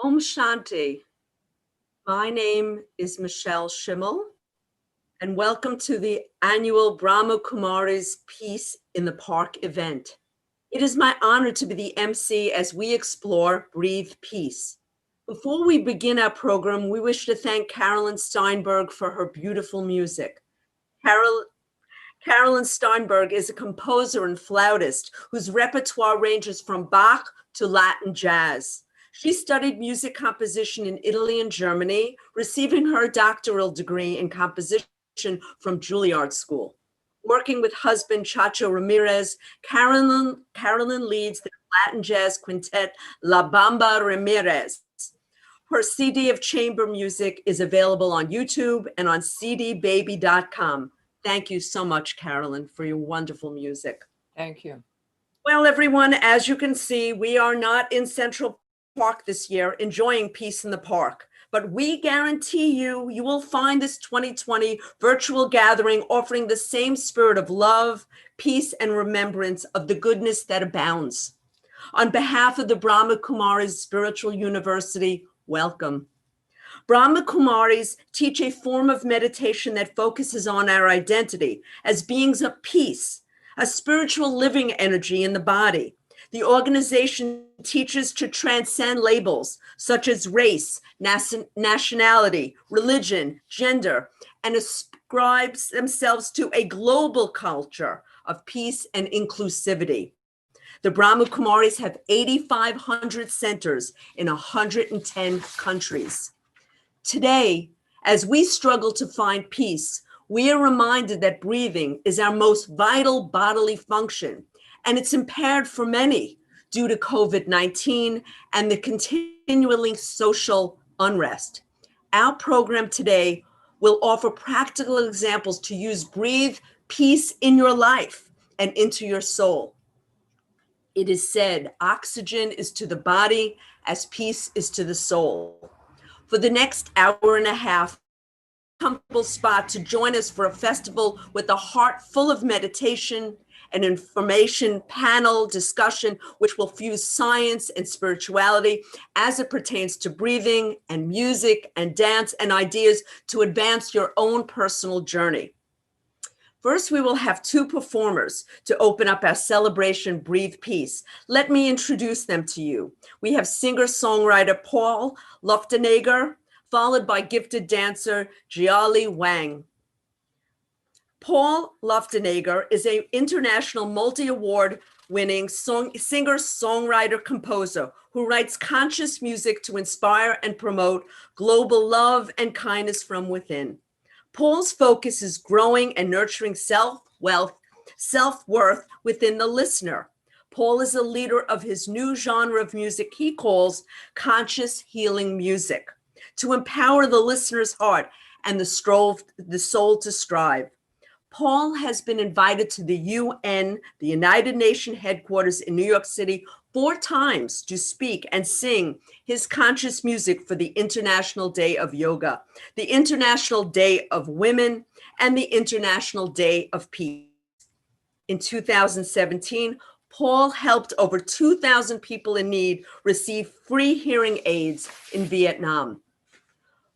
Om Shanti. My name is Michelle Schimmel, and welcome to the annual Brahma Kumari's Peace in the Park event. It is my honor to be the MC as we explore Breathe Peace. Before we begin our program, we wish to thank Carolyn Steinberg for her beautiful music. Carolyn Steinberg is a composer and flautist whose repertoire ranges from Bach to Latin jazz. She studied music composition in Italy and Germany, receiving her doctoral degree in composition from Juilliard School. Working with husband Chacho Ramirez, Carolyn leads the Latin jazz quintet La Bamba Ramirez. Her CD of chamber music is available on YouTube and on cdbaby.com. Thank you so much, Carolyn, for your wonderful music. Thank you. Well, everyone, as you can see, we are not in Central Park this year enjoying Peace in the Park, but we guarantee you will find this 2020 virtual gathering offering the same spirit of love, peace, and remembrance of the goodness that abounds. On behalf of the Brahma Kumaris Spiritual University, welcome. Brahma Kumaris teach a form of meditation that focuses on our identity as beings of peace, a spiritual living energy in the body. The organization teaches to transcend labels such as race, nationality, religion, gender, and ascribes themselves to a global culture of peace and inclusivity. The Brahma Kumaris have 8,500 centers in 110 countries. Today, as we struggle to find peace, we are reminded that breathing is our most vital bodily function, and it's impaired for many due to COVID-19 and the continuing social unrest. Our program today will offer practical examples to use Breathe Peace in your life and into your soul. It is said, oxygen is to the body as peace is to the soul. For the next hour and a half, comfortable spot to join us for a festival with a heart full of meditation, an information panel discussion, which will fuse science and spirituality as it pertains to breathing and music and dance and ideas to advance your own personal journey. First, we will have two performers to open up our celebration, Breathe Peace. Let me introduce them to you. We have singer-songwriter Paul Luftenegger, followed by gifted dancer Jiali Wang. Paul Luftenegger is an international multi-award winning singer-songwriter composer who writes conscious music to inspire and promote global love and kindness from within. Paul's focus is growing and nurturing self-worth within the listener. Paul is a leader of his new genre of music he calls conscious healing music, to empower the listener's heart and the soul to strive. Paul has been invited to the UN, the United Nations headquarters in New York City, 4 times to speak and sing his conscious music for the International Day of Yoga, the International Day of Women, and the International Day of Peace. In 2017, Paul helped over 2,000 people in need receive free hearing aids in Vietnam.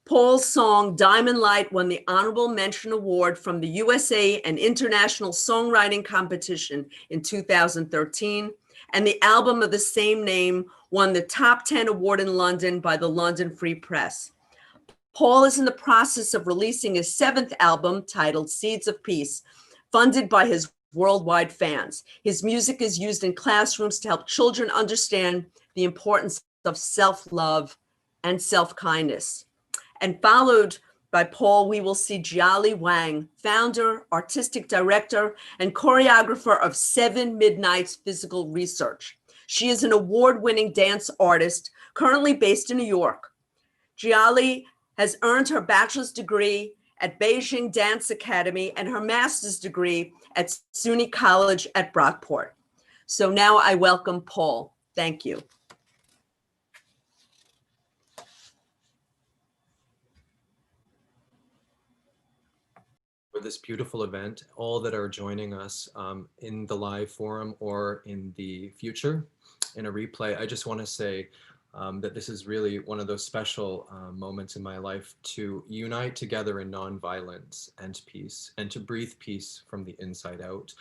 Paul's song Diamond Light won the Honorable Mention Award from the USA and International Songwriting Competition in 2013, and the album of the same name won the Top 10 Award in London by the London Free Press. Paul is in the process of releasing his 7th album titled Seeds of Peace, funded by his worldwide fans. His music is used in classrooms to help children understand the importance of self-love and self-kindness. And followed by Paul, we will see Jiali Wang, founder, artistic director, and choreographer of 7 Midnights Physical Research. She is an award-winning dance artist currently based in New York. Jiali has earned her bachelor's degree at Beijing Dance Academy and her master's degree at SUNY College at Brockport. So now I welcome Paul. Thank you. For this beautiful event, all that are joining us in the live forum or in the future in a replay, I just want to say that this is really one of those special moments in my life to unite together in nonviolence and peace, and to breathe peace from the inside out.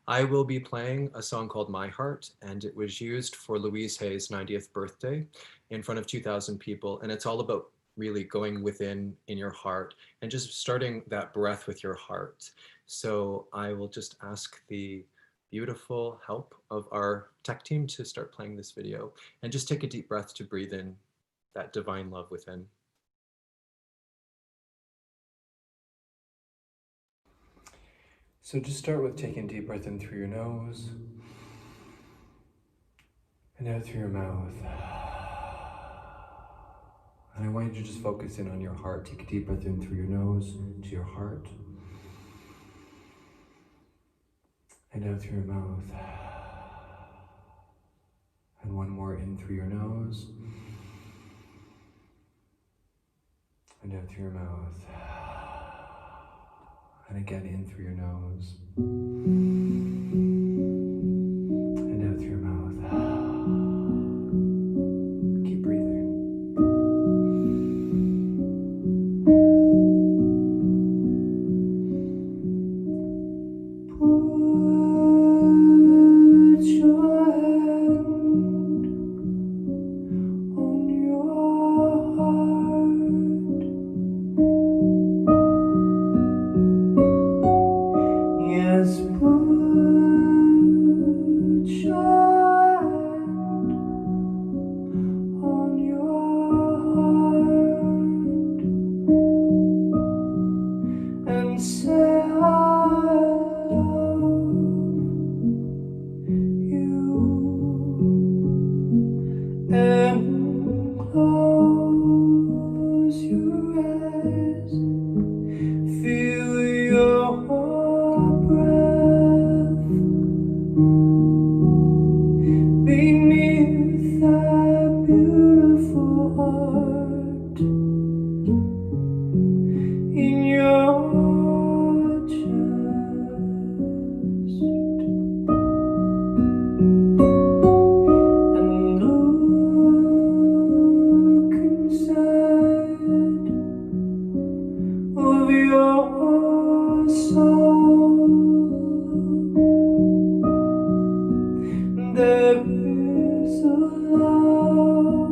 I will be playing a song called My Heart, and it was used for Louise Hay's 90th birthday in front of 2,000 people. And it's all about really going within in your heart and just starting that breath with your heart. So I will just ask the beautiful help of our tech team to start playing this video, and just take a deep breath to breathe in that divine love within. So just start with taking a deep breath in through your nose and out through your mouth. And I want you to just focus in on your heart. Take a deep breath in through your nose to your heart. And out through your mouth. And one more in through your nose. And out through your mouth. And again in through your nose. And out through your mouth. Keep breathing. Put your hand on your heart. Yes, put your hand on your heart and say I love you, and close your eyes. Feel your breath beneath that beautiful heart in your chest, and look inside of your soul. There is a love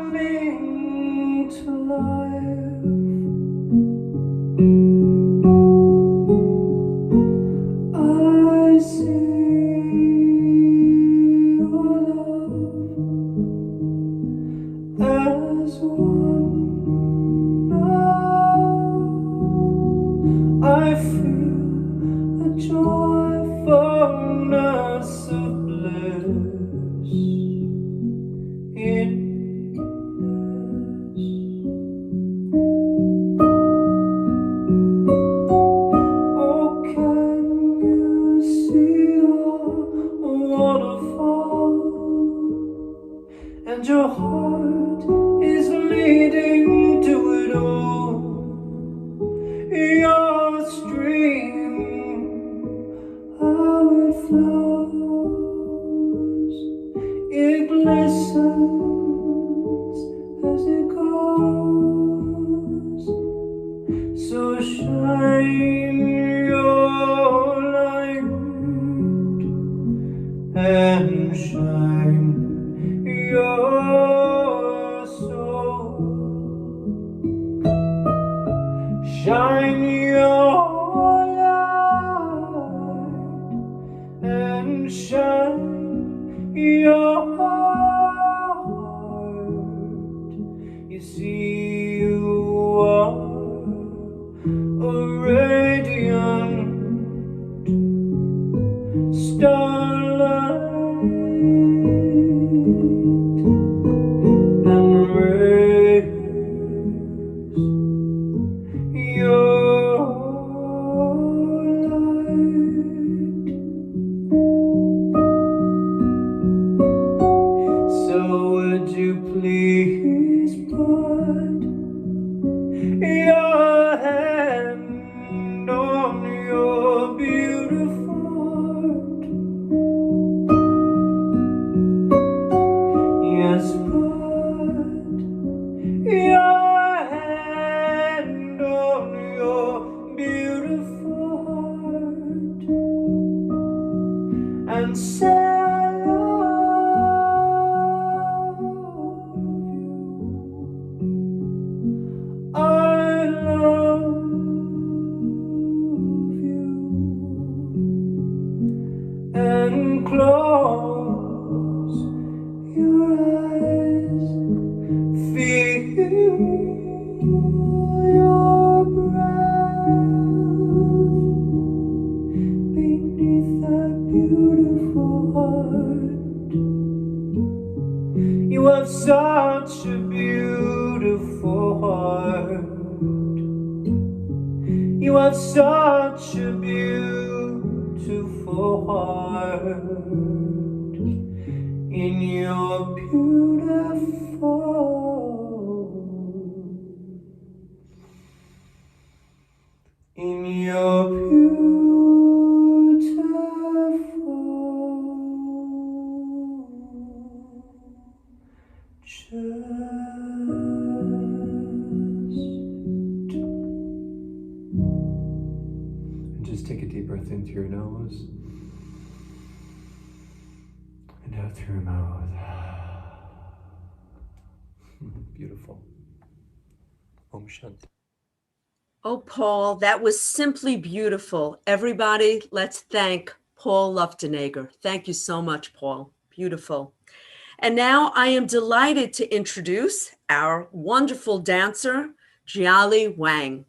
coming to life. I see your love as one now. I feel a joyfulness of bliss in this. Oh, can you see a waterfall? And your heart is leading to it all. Your stream, how it flows, it glistens as it goes. So shine your light and shine your soul. Shine your light and shine your heart. You see, you are a radiant starlight, and raise your light. So would you please put your hand close your eyes, feel your breath beneath that beautiful heart. You have such a beautiful heart. You have such a beautiful heart. In your and just take a deep breath in through your nose and out through your mouth. Beautiful. Om Shanti. Oh, Paul, that was simply beautiful. Everybody, let's thank Paul Luftenager. Thank you so much, Paul. Beautiful. And now I am delighted to introduce our wonderful dancer, Jiali Wang.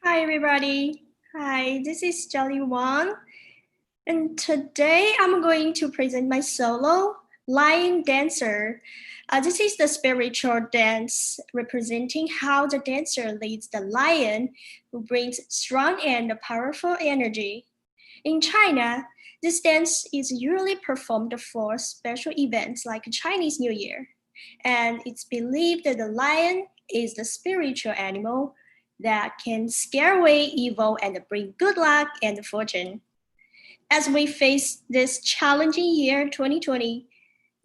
Hi, everybody. Hi, this is Jolly Wang. And today I'm going to present my solo, Lion Dancer. This is the spiritual dance representing how the dancer leads the lion who brings strong and powerful energy. In China, this dance is usually performed for special events like Chinese New Year. And it's believed that the lion is the spiritual animal that can scare away evil and bring good luck and fortune. As we face this challenging year 2020,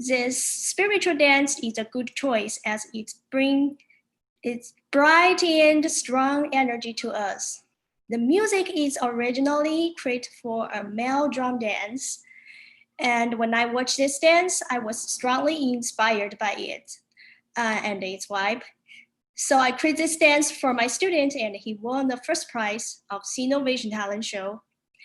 this spiritual dance is a good choice as it brings its bright and strong energy to us. The music is originally created for a male drum dance, and when I watched this dance, I was strongly inspired by it and its vibe. So I created this dance for my student, and he won the first prize of Sino Vision Talent Show.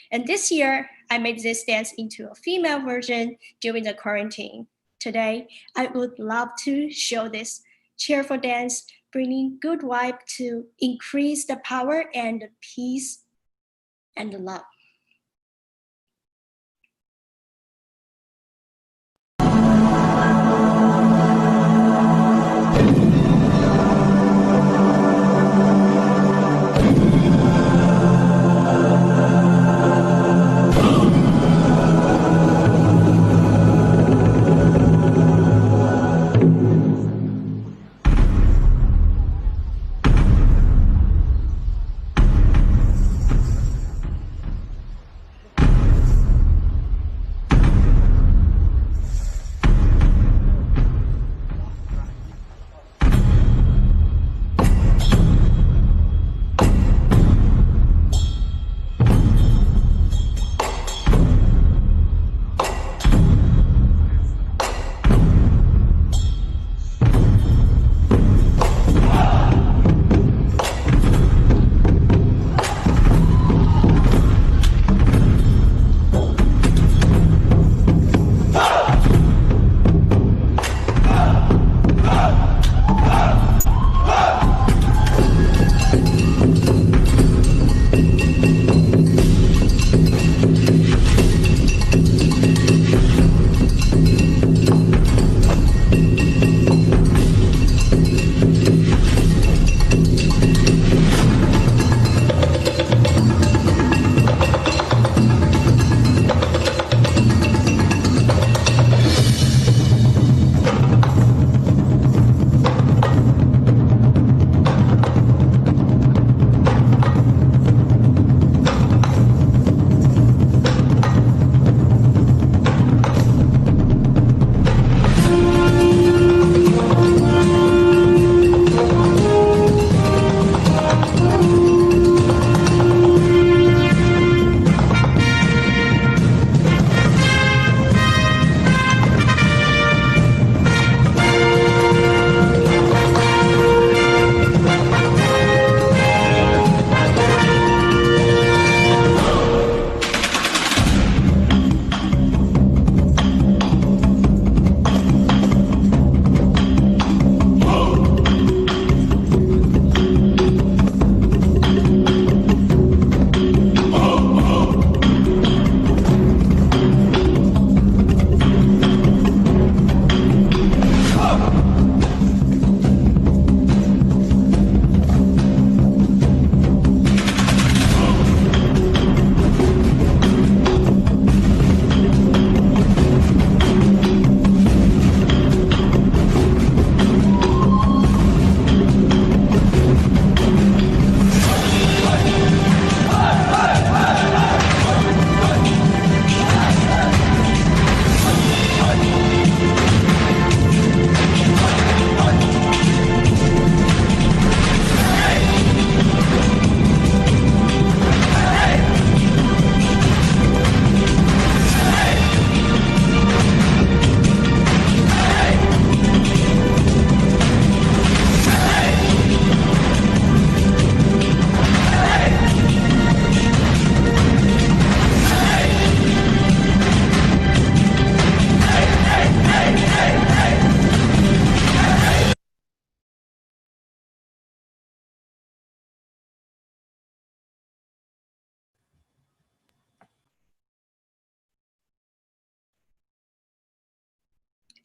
And this year, I made this dance into a female version during the quarantine. Today, I would love to show this cheerful dance, bringing good vibe to increase the power and the peace and the love.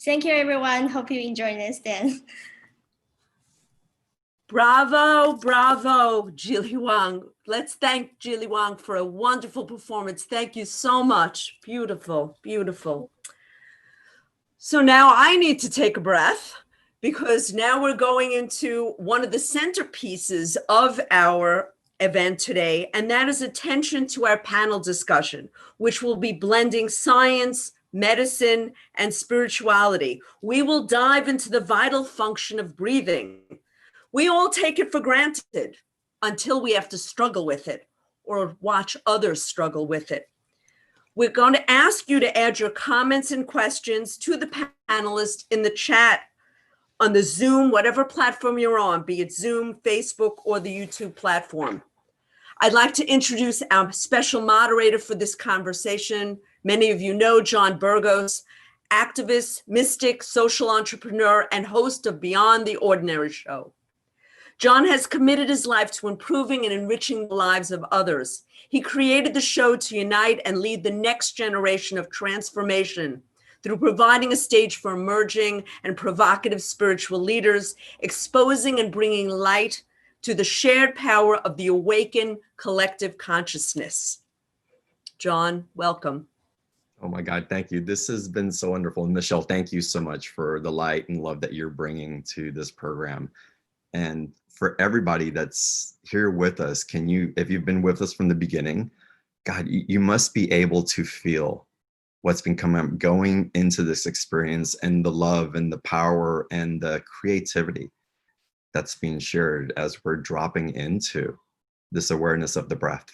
Thank you, everyone. Hope you enjoy this dance. Bravo, bravo, Jilly Wang. Let's thank Jilly Wang for a wonderful performance. Thank you so much. Beautiful, beautiful. So now I need to take a breath because now we're going into one of the centerpieces of our event today, and that is attention to our panel discussion, which will be blending science, medicine, and spirituality. We will dive into the vital function of breathing. We all take it for granted until we have to struggle with it or watch others struggle with it. We're going to ask you to add your comments and questions to the panelists in the chat on the Zoom, whatever platform you're on, be it Zoom, Facebook, or the YouTube platform. I'd like to introduce our special moderator for this conversation. Many of you know John Burgos, activist, mystic, social entrepreneur, and host of Beyond the Ordinary Show. John has committed his life to improving and enriching the lives of others. He created the show to unite and lead the next generation of transformation through providing a stage for emerging and provocative spiritual leaders, exposing and bringing light to the shared power of the awakened collective consciousness. John, welcome. Oh my God, thank you. This has been so wonderful. And Michelle, thank you so much for the light and love that you're bringing to this program. And for everybody that's here with us, can you, if you've been with us from the beginning, God, you must be able to feel what's been going into this experience and the love and the power and the creativity that's being shared as we're dropping into this awareness of the breath,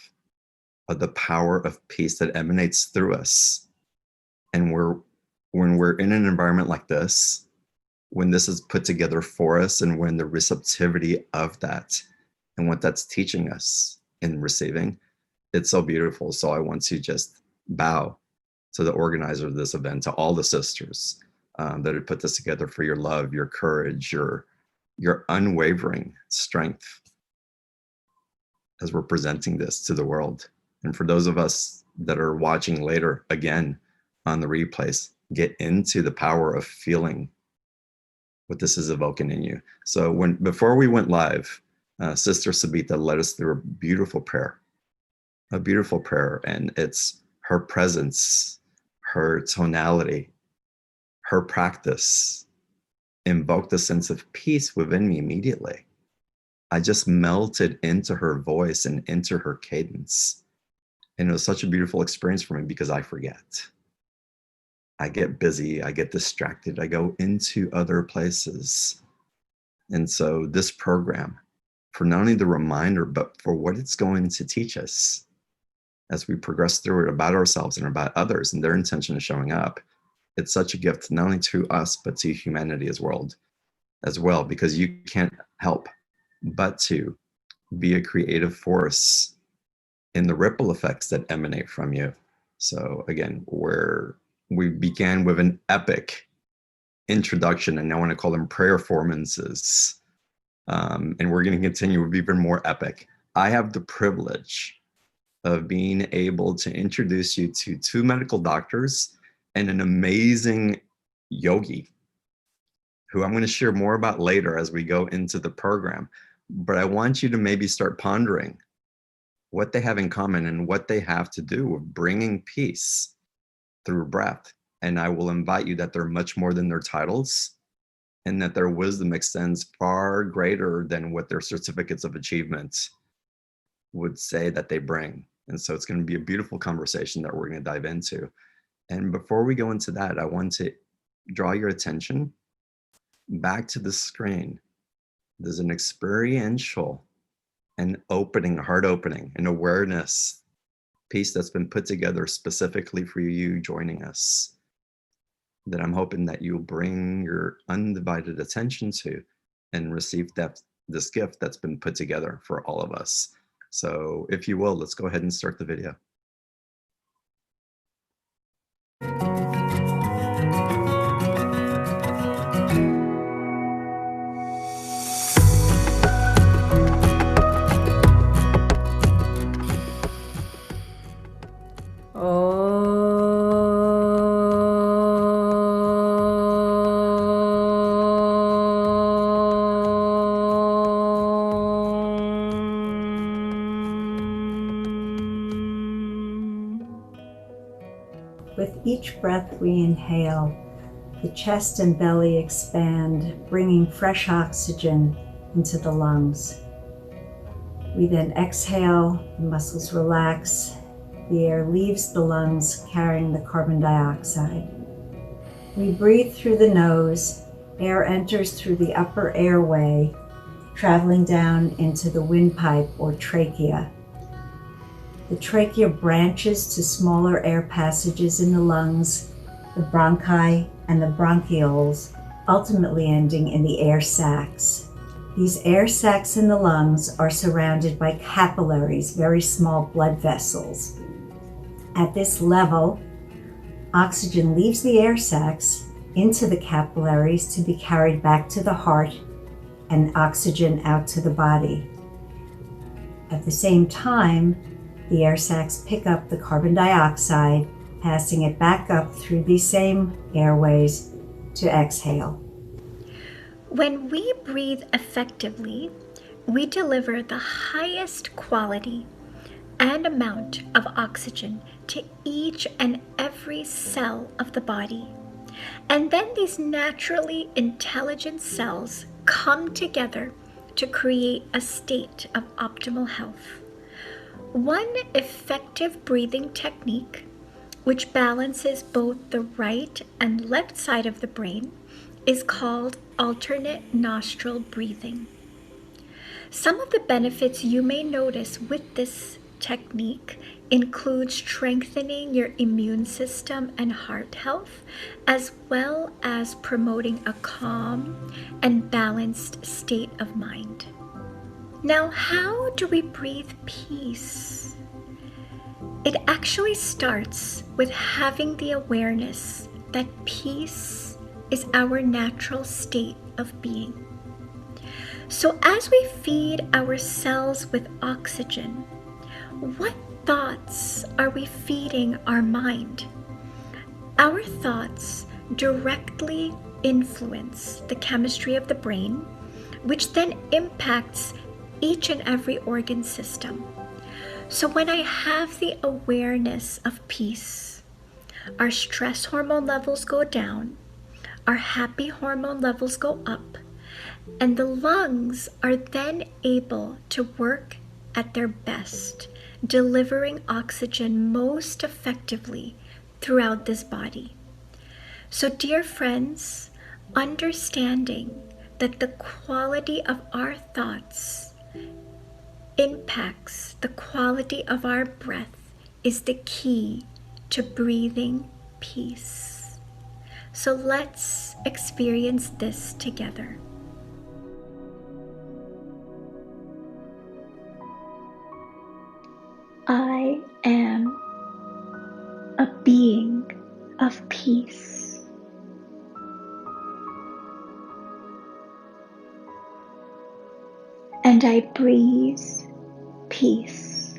of the power of peace that emanates through us. And when we're in an environment like this, when this is put together for us and when the receptivity of that and what that's teaching us in receiving, it's so beautiful. So I want to just bow to the organizer of this event, to all the sisters that have put this together, for your love, your courage, your unwavering strength as we're presenting this to the world. And for those of us that are watching later, again, on the replays, get into the power of feeling what this is evoking in you. So before we went live, Sister Sabita led us through a beautiful prayer, and it's her presence, her tonality, her practice invoked a sense of peace within me immediately. I just melted into her voice and into her cadence. And it was such a beautiful experience for me because I forget. I get busy, I get distracted, I go into other places. And so this program, for not only the reminder, but for what it's going to teach us as we progress through it about ourselves and about others and their intention of showing up, it's such a gift not only to us, but to humanity as well, because you can't help but to be a creative force in the ripple effects that emanate from you. So again, we began with an epic introduction, and I want to call them prayer performances. And we're going to continue with even more epic. I have the privilege of being able to introduce you to two medical doctors and an amazing yogi who I'm going to share more about later as we go into the program. But I want you to maybe start pondering what they have in common and what they have to do with bringing peace through breath. And I will invite you that they're much more than their titles, and that their wisdom extends far greater than what their certificates of achievement would say that they bring. And so it's going to be a beautiful conversation that we're going to dive into. And before we go into that, I want to draw your attention back to the screen. There's an experiential and opening, heart opening, and awareness piece that's been put together specifically for you joining us, that I'm hoping that you'll bring your undivided attention to and receive this gift that's been put together for all of us. So if you will, let's go ahead and start the video. With each breath we inhale, the chest and belly expand, bringing fresh oxygen into the lungs. We then exhale, the muscles relax, the air leaves the lungs carrying the carbon dioxide. We breathe through the nose, air enters through the upper airway, traveling down into the windpipe or trachea. The trachea branches to smaller air passages in the lungs, the bronchi and the bronchioles, ultimately ending in the air sacs. These air sacs in the lungs are surrounded by capillaries, very small blood vessels. At this level, oxygen leaves the air sacs into the capillaries to be carried back to the heart and oxygen out to the body. At the same time, the air sacs pick up the carbon dioxide, passing it back up through these same airways to exhale. When we breathe effectively, we deliver the highest quality and amount of oxygen to each and every cell of the body. And then these naturally intelligent cells come together to create a state of optimal health. One effective breathing technique, which balances both the right and left side of the brain, is called alternate nostril breathing. Some of the benefits you may notice with this technique include strengthening your immune system and heart health, as well as promoting a calm and balanced state of mind. Now, how do we breathe peace? It actually starts with having the awareness that peace is our natural state of being. So as we feed our cells with oxygen, what thoughts are we feeding our mind? Our thoughts directly influence the chemistry of the brain, which then impacts each and every organ system. So when I have the awareness of peace, our stress hormone levels go down, our happy hormone levels go up, and the lungs are then able to work at their best, delivering oxygen most effectively throughout this body. So, dear friends, understanding that the quality of our thoughts impacts the quality of our breath is the key to breathing peace. So let's experience this together. I am a being of peace. And I breathe peace.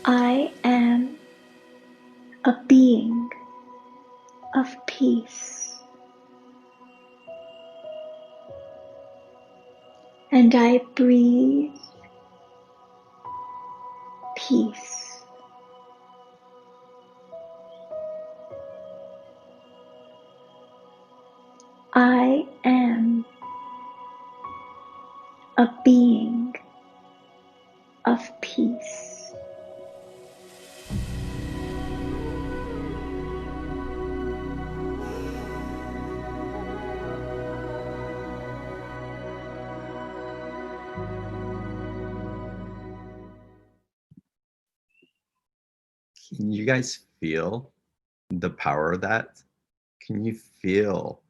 I am a being of peace. And I breathe peace. I am a being of peace. Can you guys feel the power of that? Can you feel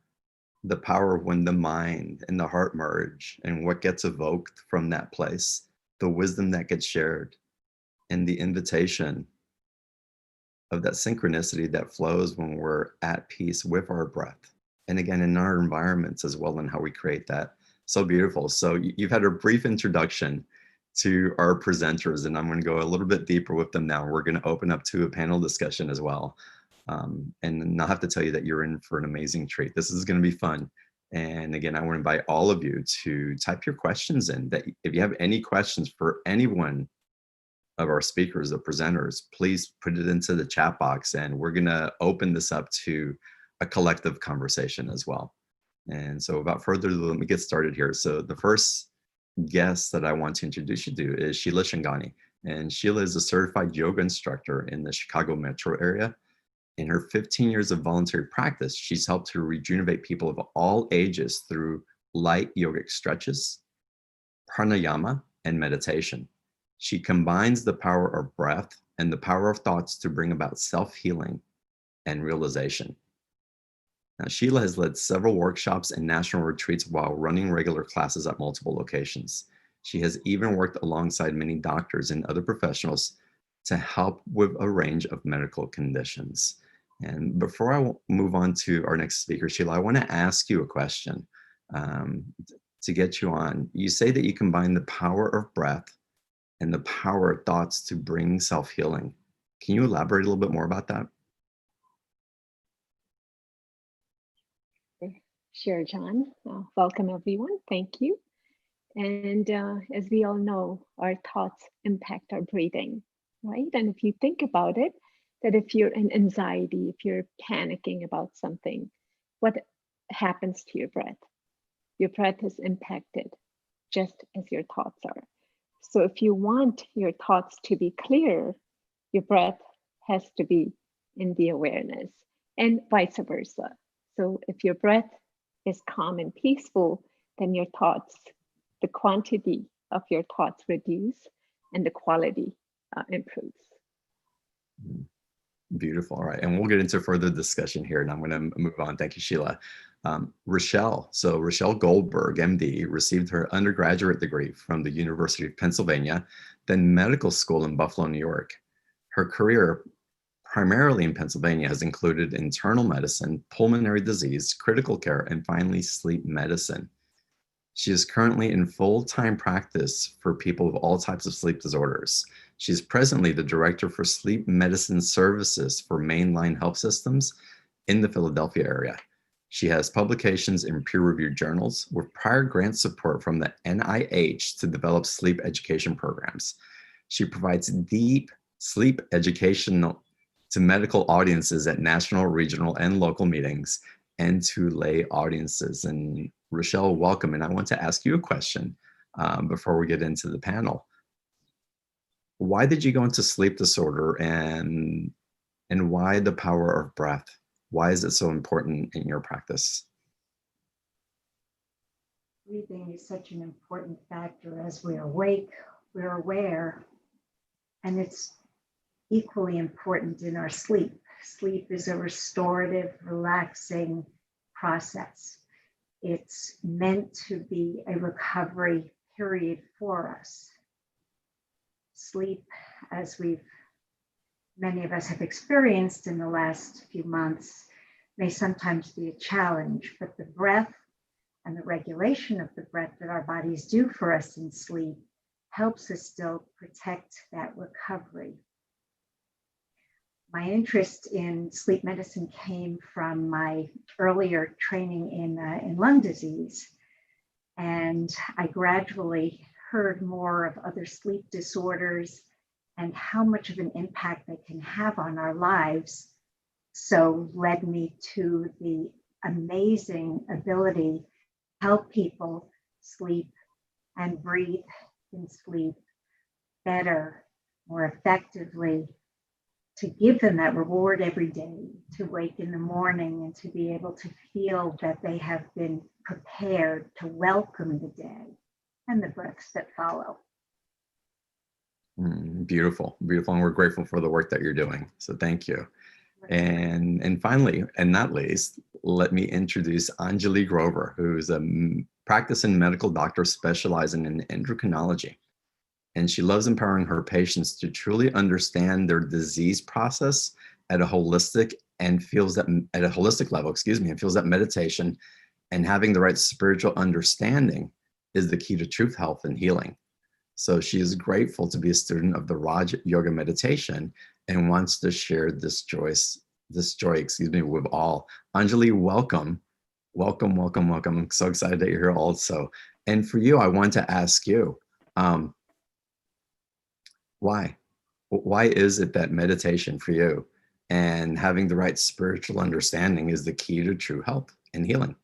the power of when the mind and the heart merge and what gets evoked from that place, the wisdom that gets shared, and the invitation of that synchronicity that flows when we're at peace with our breath? And again, in our environments as well, and how we create that. So beautiful. So you've had a brief introduction to our presenters, and I'm going to go a little bit deeper with them now. We're going to open up to a panel discussion as well. And I'll have to tell you that you're in for an amazing treat. This is going to be fun. And again, I want to invite all of you to type your questions in. That if you have any questions for any one of our speakers, the presenters, please put it into the chat box, and we're going to open this up to a collective conversation as well. And so without further ado, let me get started here. So the first guest that I want to introduce you to is Sheila Shangani. And Sheila is a certified yoga instructor in the Chicago metro area. In her 15 years of voluntary practice, she's helped to rejuvenate people of all ages through light yogic stretches, pranayama, and meditation. She combines the power of breath and the power of thoughts to bring about self-healing and realization. Now, Sheila has led several workshops and national retreats while running regular classes at multiple locations. She has even worked alongside many doctors and other professionals to help with a range of medical conditions. And before I move on to our next speaker, Sheila, I want to ask you a question to get you on. You say that you combine the power of breath and the power of thoughts to bring self-healing. Can you elaborate a little bit more about that? Sure, John. Welcome, everyone. Thank you. And as we all know, our thoughts impact our breathing, right? And if you think about it, that if you're in anxiety, if you're panicking about something, what happens to your breath? Your breath is impacted just as your thoughts are. So if you want your thoughts to be clear, your breath has to be in the awareness, and vice versa. So if your breath is calm and peaceful, then your thoughts, the quantity of your thoughts reduce and the quality improves. Beautiful. All right. And we'll get into further discussion here, and I'm going to move on. Thank you, Sheila. Rochelle. So Rochelle Goldberg, MD, received her undergraduate degree from the University of Pennsylvania, then medical school in Buffalo, New York. Her career, primarily in Pennsylvania, has included internal medicine, pulmonary disease, critical care, and finally sleep medicine. She is currently in full-time practice for people with all types of sleep disorders. She's presently the director for sleep medicine services for Mainline Health Systems in the Philadelphia area. She has publications in peer-reviewed journals with prior grant support from the NIH to develop sleep education programs. She provides deep sleep education to medical audiences at national, regional, and local meetings, and to lay audiences. And Rochelle, welcome. And I want to ask you a question before we get into the panel. Why did you go into sleep disorder, and why the power of breath? Why is it so important in your practice? Breathing is such an important factor. As we're awake, we're aware, and it's equally important in our sleep. Sleep is a restorative, relaxing process. It's meant to be a recovery period for us. Sleep, as many of us have experienced in the last few months, may sometimes be a challenge, but the breath and the regulation of the breath that our bodies do for us in sleep helps us still protect that recovery. My interest in sleep medicine came from my earlier training in lung disease, and I gradually heard more of other sleep disorders and how much of an impact they can have on our lives. So led me to the amazing ability to help people sleep and breathe in sleep better, more effectively, to give them that reward every day, to wake in the morning and to be able to feel that they have been prepared to welcome the day and the breaths that follow. Beautiful, beautiful. And we're grateful for the work that you're doing. So thank you. And finally, and not least, let me introduce Anjali Grover, who's a practicing medical doctor specializing in endocrinology. And she loves empowering her patients to truly understand their disease process at a holistic and feels that at a holistic level, and feels that meditation and having the right spiritual understanding is the key to truth, health, and healing. So she is grateful to be a student of the Raj Yoga meditation and wants to share this joy, with all. Anjali, welcome. Welcome, welcome, welcome. I'm so excited that you're here also. And for you, I want to ask you, why? Why is it that meditation for you and having the right spiritual understanding is the key to true health and healing?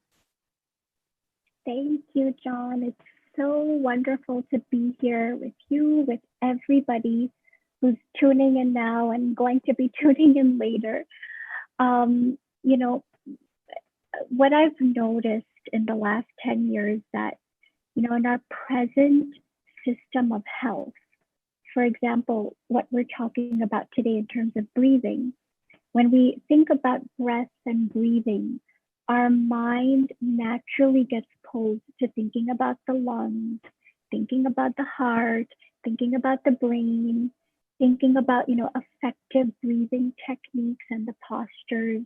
Thank you, John. It's so wonderful to be here with you, with everybody who's tuning in now and going to be tuning in later. You know, what I've noticed in the last 10 years that, you know, in our present system of health, for example, what we're talking about today in terms of breathing, when we think about breath and breathing, our mind naturally gets pulled to thinking about the lungs, thinking about the heart, thinking about the brain, thinking about, you know, effective breathing techniques and the postures.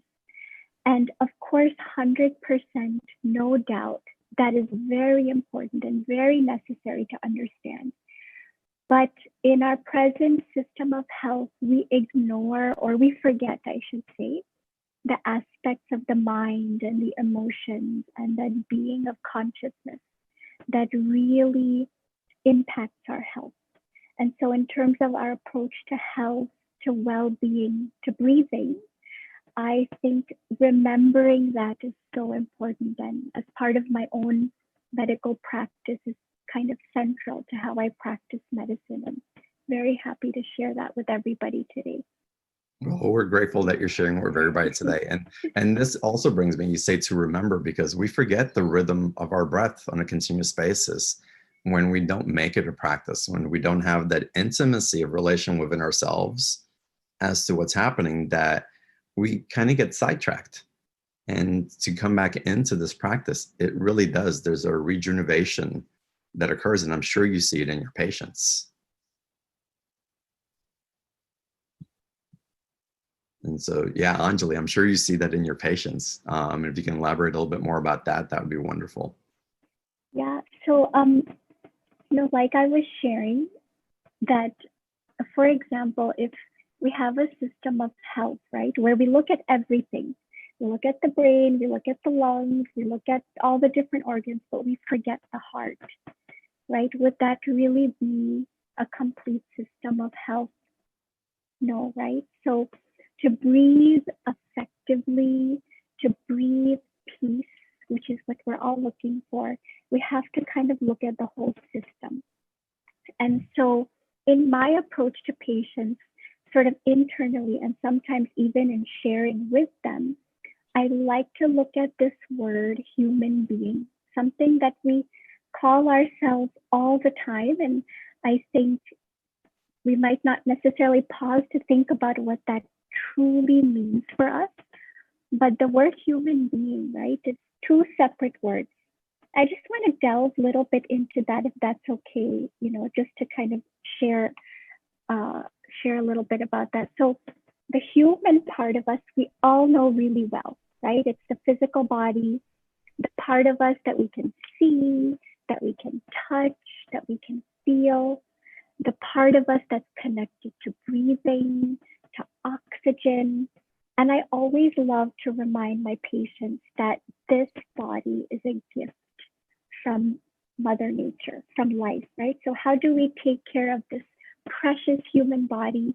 And of course, 100%, no doubt, that is very important and very necessary to understand. But in our present system of health, we ignore, or we forget, I should say, the aspects of the mind and the emotions and the being of consciousness that really impacts our health. And so in terms of our approach to health, to well-being, to breathing, I think remembering that is so important, and as part of my own medical practice is kind of central to how I practice medicine. I'm very happy to share that with everybody today. Well, we're grateful that you're sharing with everybody today. And this also brings me, you say to remember, because we forget the rhythm of our breath on a continuous basis when we don't make it a practice, when we don't have that intimacy of relation within ourselves as to what's happening, that we kind of get sidetracked. And to come back into this practice, it really does. There's a rejuvenation that occurs, and I'm sure you see it in your patients. And so, yeah, Anjali, I'm sure you see that in your patients. If you can elaborate a little bit more about that, that would be wonderful. Yeah, so, you know, like I was sharing that, for example, if we have a system of health, right, where we look at everything, we look at the brain, we look at the lungs, we look at all the different organs, but we forget the heart, right? Would that really be a complete system of health? No, right? So to breathe effectively, to breathe peace, which is what we're all looking for, we have to kind of look at the whole system. And so in my approach to patients, sort of internally, and sometimes even in sharing with them, I like to look at this word human being, something that we call ourselves all the time. And I think we might not necessarily pause to think about what that truly means for us. But the word human being, right, it's two separate words. I just want to delve a little bit into that, if that's okay, you know, just to kind of share a little bit about that. So the human part of us, we all know really well, right? It's the physical body, the part of us that we can see, that we can touch, that we can feel, the part of us that's connected to breathing, to oxygen. And I always love to remind my patients that this body is a gift from Mother Nature, from life, right? So how do we take care of this precious human body?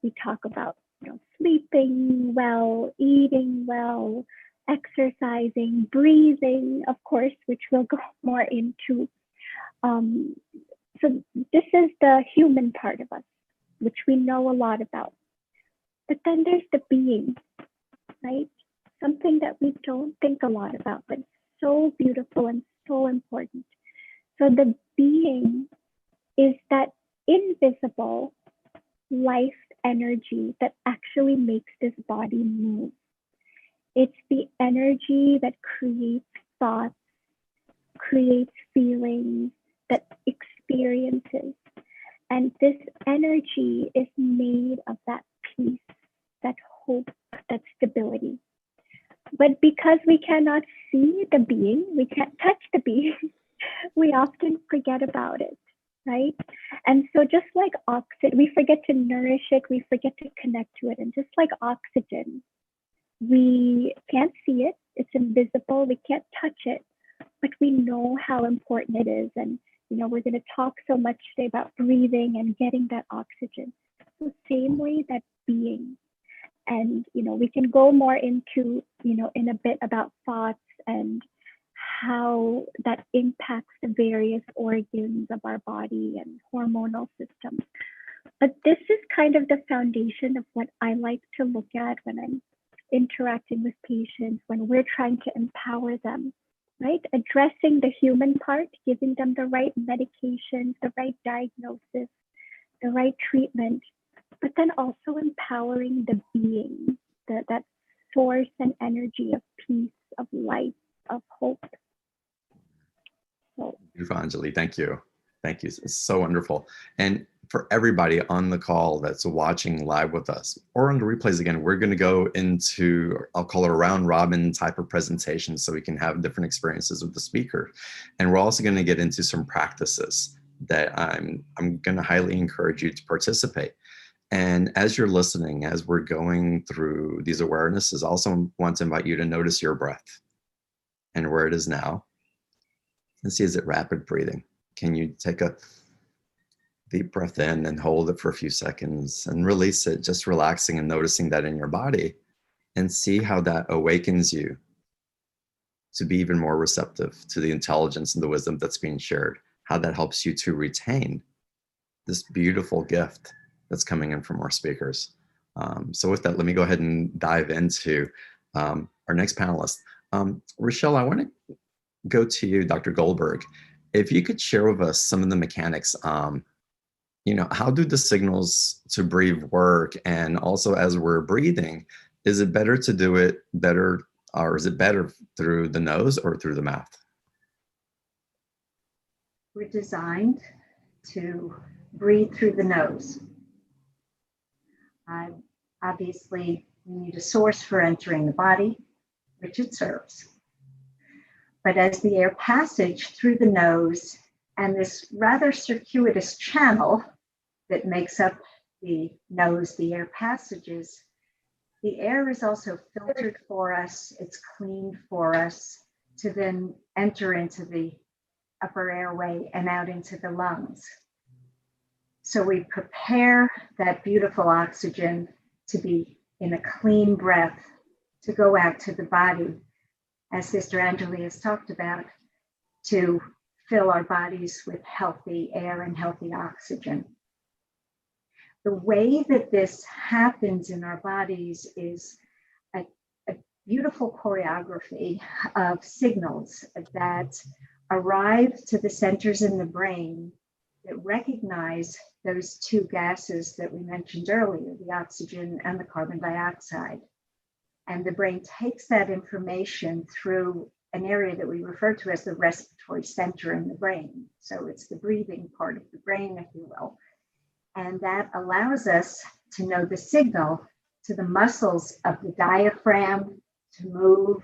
We talk about, you know, sleeping well, eating well, exercising, breathing, of course, which we'll go more into. So this is the human part of us, which we know a lot about. But then there's the being, right? Something that we don't think a lot about, but so beautiful and so important. So the being is that invisible life energy that actually makes this body move. It's the energy that creates thoughts, creates feelings, that experiences. And this energy is made of that peace, that hope, that stability. But because we cannot see the being, we can't touch the being, we often forget about it, right? And so just like oxygen, we forget to nourish it, we forget to connect to it. And just like oxygen, we can't see it, It's invisible. We can't touch it, but we know how important it is. And, we're going to talk so much today about breathing and getting that oxygen. The same way that being. And, we can go more into, in a bit about thoughts and how that impacts the various organs of our body and hormonal systems. But this is kind of the foundation of what I like to look at when I'm interacting with patients, when we're trying to empower them, right? Addressing the human part, giving them the right medications, the right diagnosis, the right treatment, but then also empowering the being, that source and energy of peace, of light, of hope. So, Beautiful, Anjali. Thank you. Thank you. It's so wonderful. And for everybody on the call that's watching live with us or on the replays again, we're going to go into, I'll call it a round robin type of presentation so we can have different experiences with the speaker. And we're also going to get into some practices that I'm going to highly encourage you to participate. And as you're listening, as we're going through these awarenesses, I also want to invite you to notice your breath and where it is now. And see, is it rapid breathing? Can you take a deep breath in and hold it for a few seconds and release it, just relaxing and noticing that in your body, and see how that awakens you to be even more receptive to the intelligence and the wisdom that's being shared, how that helps you to retain this beautiful gift that's coming in from our speakers. So with that, let me go ahead and dive into our next panelist. Rochelle, I want to go to you, Dr. Goldberg. If you could share with us some of the mechanics, how do the signals to breathe work? And also as we're breathing, is it better to do it better, or is it better through the nose or through the mouth? We're designed to breathe through the nose. Obviously, we need a source for entering the body, which it serves. But as the air passage through the nose and this rather circuitous channel that makes up the nose, the air passages, the air is also filtered for us, it's cleaned for us to then enter into the upper airway and out into the lungs. So we prepare that beautiful oxygen to be in a clean breath to go out to the body, as Sister Anjali has talked about, to fill our bodies with healthy air and healthy oxygen. The way that this happens in our bodies is a beautiful choreography of signals that arrive to the centers in the brain that recognize those two gases that we mentioned earlier, the oxygen and the carbon dioxide. And the brain takes that information through an area that we refer to as the respiratory center in the brain. So it's the breathing part of the brain, if you will. And that allows us to know the signal to the muscles of the diaphragm to move,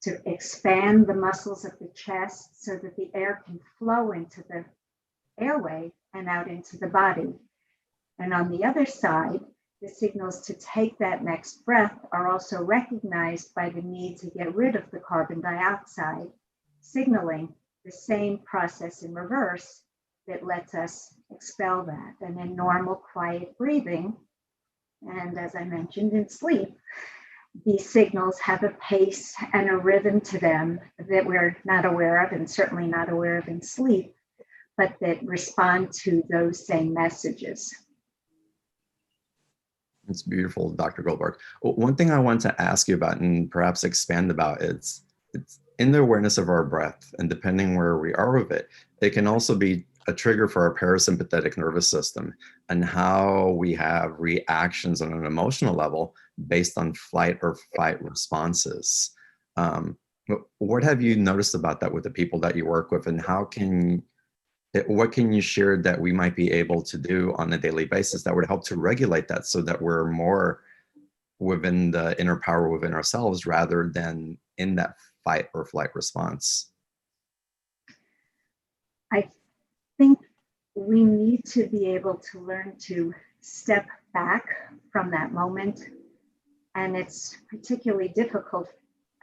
to expand the muscles of the chest so that the air can flow into the airway and out into the body. And on the other side, the signals to take that next breath are also recognized by the need to get rid of the carbon dioxide, signaling the same process in reverse that lets us expel that. And in normal, quiet breathing, and as I mentioned, in sleep, these signals have a pace and a rhythm to them that we're not aware of, and certainly not aware of in sleep, but that respond to those same messages. It's beautiful, Dr. Goldberg. One thing I want to ask you about and perhaps expand about is it's in the awareness of our breath, and depending where we are with it, it can also be a trigger for our parasympathetic nervous system and how we have reactions on an emotional level based on flight or fight responses. What have you noticed about that with the people that you work with, and what can you share that we might be able to do on a daily basis that would help to regulate that so that we're more within the inner power within ourselves rather than in that fight or flight response? I think we need to be able to learn to step back from that moment. And it's particularly difficult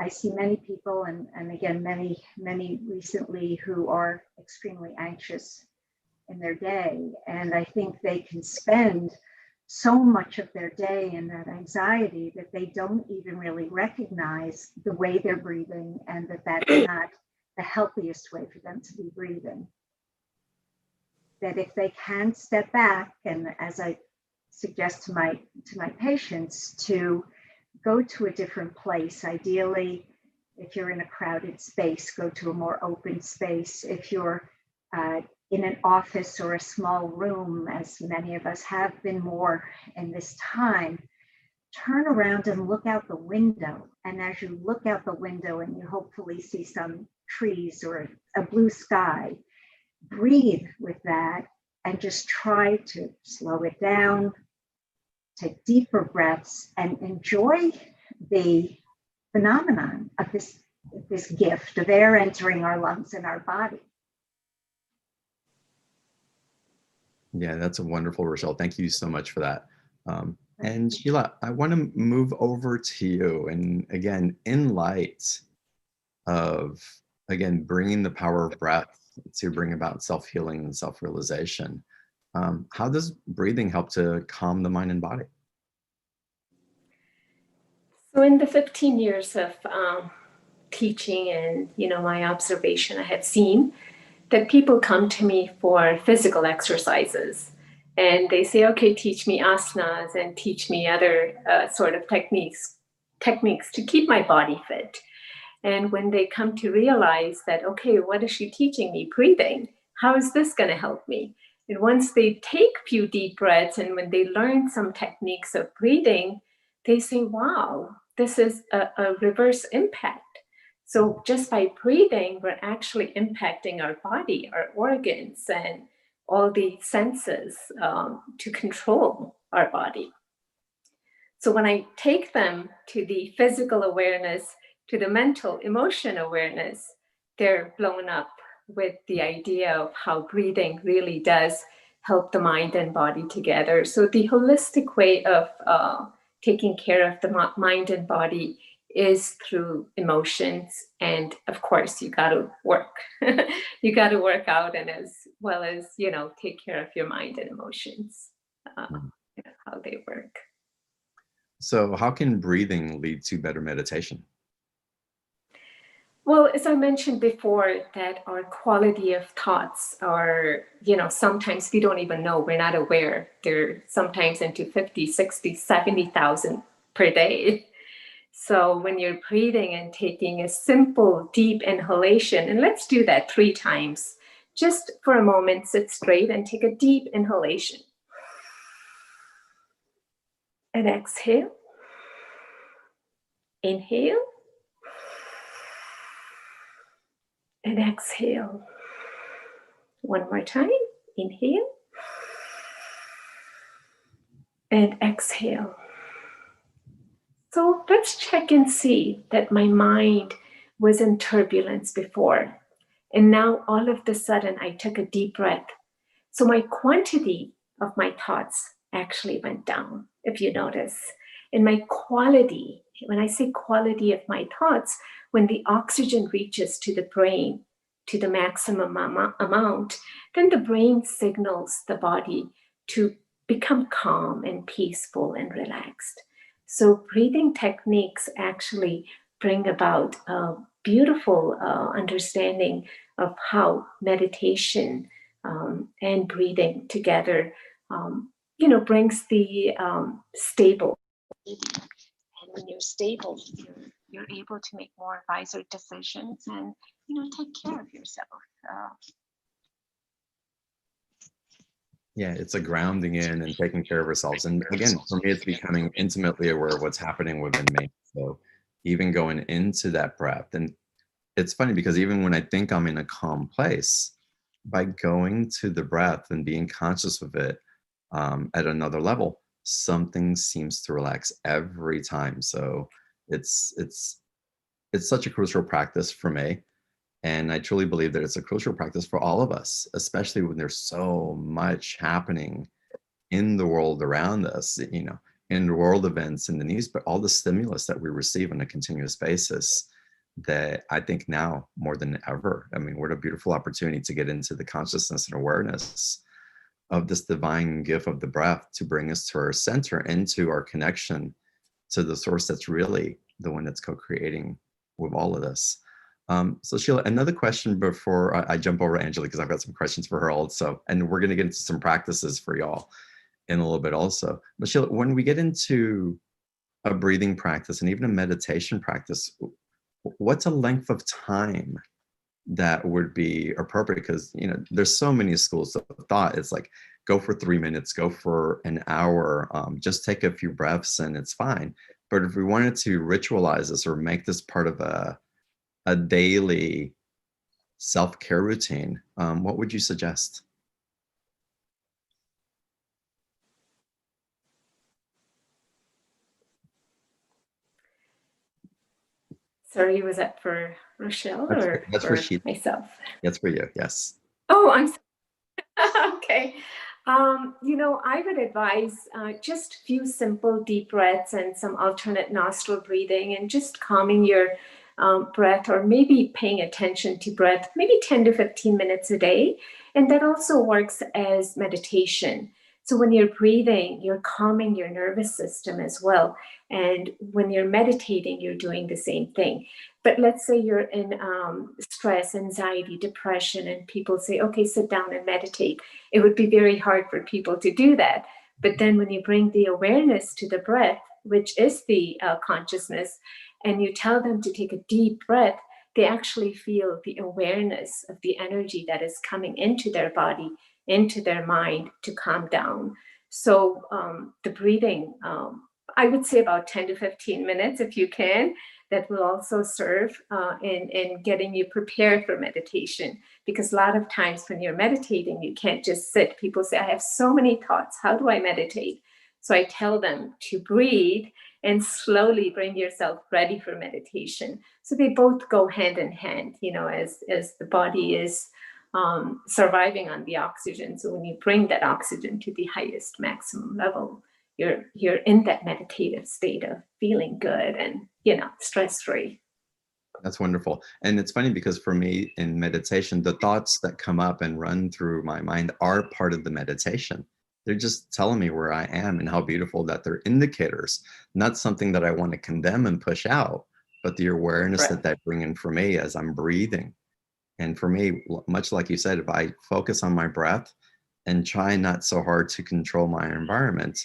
I see many people, and again, many recently, who are extremely anxious in their day. And I think they can spend so much of their day in that anxiety that they don't even really recognize the way they're breathing, and that that's not the healthiest way for them to be breathing. That if they can step back, and as I suggest to my patients, to go to a different place. Ideally, if you're in a crowded space, go to a more open space. If you're in an office or a small room, as many of us have been more in this time, turn around and look out the window. And as you look out the window and you hopefully see some trees or a blue sky, breathe with that and just try to slow it down, take deeper breaths, and enjoy the phenomenon of this gift of air entering our lungs and our body. Yeah, that's a wonderful, Rochelle. Thank you so much for that. And Sheila, I want to move over to you. And again, in light of, again, bringing the power of breath to bring about self-healing and self-realization, how does breathing help to calm the mind and body? So in the 15 years of teaching and, my observation, I have seen that people come to me for physical exercises, and they say, okay, teach me asanas and teach me other sort of techniques to keep my body fit. And when they come to realize that, okay, what is she teaching me? Breathing. How is this going to help me? And once they take a few deep breaths, and when they learn some techniques of breathing, they say, wow, this is a reverse impact. So just by breathing, we're actually impacting our body, our organs, and all the senses to control our body. So when I take them to the physical awareness, to the mental emotion awareness, they're blown up with the idea of how breathing really does help the mind and body together. So the holistic way of taking care of the mind and body is through emotions. And of course, you got to work. You got to work out, and as well as, take care of your mind and emotions, how they work. So how can breathing lead to better meditation? Well, as I mentioned before, that our quality of thoughts are, sometimes we don't even know, we're not aware. They're sometimes into 50, 60, 70,000 per day. So when you're breathing and taking a simple deep inhalation, and let's do that 3 times, just for a moment, sit straight and take a deep inhalation. And exhale. Inhale. And exhale. One more time. Inhale. And exhale. So let's check and see that my mind was in turbulence before. And now all of a sudden I took a deep breath. So my quantity of my thoughts actually went down, if you notice. And my quality, when I say quality of my thoughts, when the oxygen reaches to the brain, to the maximum amount, then the brain signals the body to become calm and peaceful and relaxed. So breathing techniques actually bring about a beautiful understanding of how meditation and breathing together, brings the stable. And when you're stable, you're able to make more wiser decisions and, take care of yourself. Yeah, it's a grounding in and taking care of ourselves. And again, for me, it's becoming intimately aware of what's happening within me. So even going into that breath, and it's funny because even when I think I'm in a calm place, by going to the breath and being conscious of it at another level, something seems to relax every time. So it's such a crucial practice for me. And I truly believe that it's a crucial practice for all of us, especially when there's so much happening in the world around us. in world events in the news, but all the stimulus that we receive on a continuous basis, that I think now more than ever, I mean, what a beautiful opportunity to get into the consciousness and awareness of this divine gift of the breath to bring us to our center, into our connection to the source that's really the one that's co-creating with all of this. So Sheila, another question before I jump over to Angela, because I've got some questions for her also, and we're going to get into some practices for y'all in a little bit also. But Sheila, when we get into a breathing practice and even a meditation practice, what's a length of time that would be appropriate? Because, you know, there's so many schools of thought. It's like, go for 3 minutes, go for an hour, just take a few breaths and it's fine. But if we wanted to ritualize this or make this part of a daily self-care routine, what would you suggest? Sorry, was that for Rochelle or That's for Sheila. myself? That's for you, yes. Oh, I'm sorry. Okay. You know, I would advise just a few simple deep breaths and some alternate nostril breathing, and just calming your breath, or maybe paying attention to breath, maybe 10 to 15 minutes a day. And that also works as meditation. So when you're breathing, you're calming your nervous system as well. And when you're meditating, you're doing the same thing. But let's say you're in stress, anxiety, depression, and people say, okay, sit down and meditate. It would be very hard for people to do that. But then when you bring the awareness to the breath, which is the consciousness, and you tell them to take a deep breath, they actually feel the awareness of the energy that is coming into their body, into their mind, to calm down. So the breathing, I would say about 10 to 15 minutes if you can. That will also serve in getting you prepared for meditation. Because a lot of times when you're meditating, you can't just sit. People say, I have so many thoughts. How do I meditate? So I tell them to breathe and slowly bring yourself ready for meditation. So they both go hand in hand, you know, as the body is surviving on the oxygen. So when you bring that oxygen to the highest maximum level, you're in that meditative state of feeling good and, you know, stress-free. That's wonderful. And it's funny because for me in meditation, the thoughts that come up and run through my mind are part of the meditation. They're just telling me where I am and how beautiful that they're indicators, not something that I want to condemn and push out, but the awareness that they bring in for me as I'm breathing. And for me, much like you said, if I focus on my breath and try not so hard to control my environment,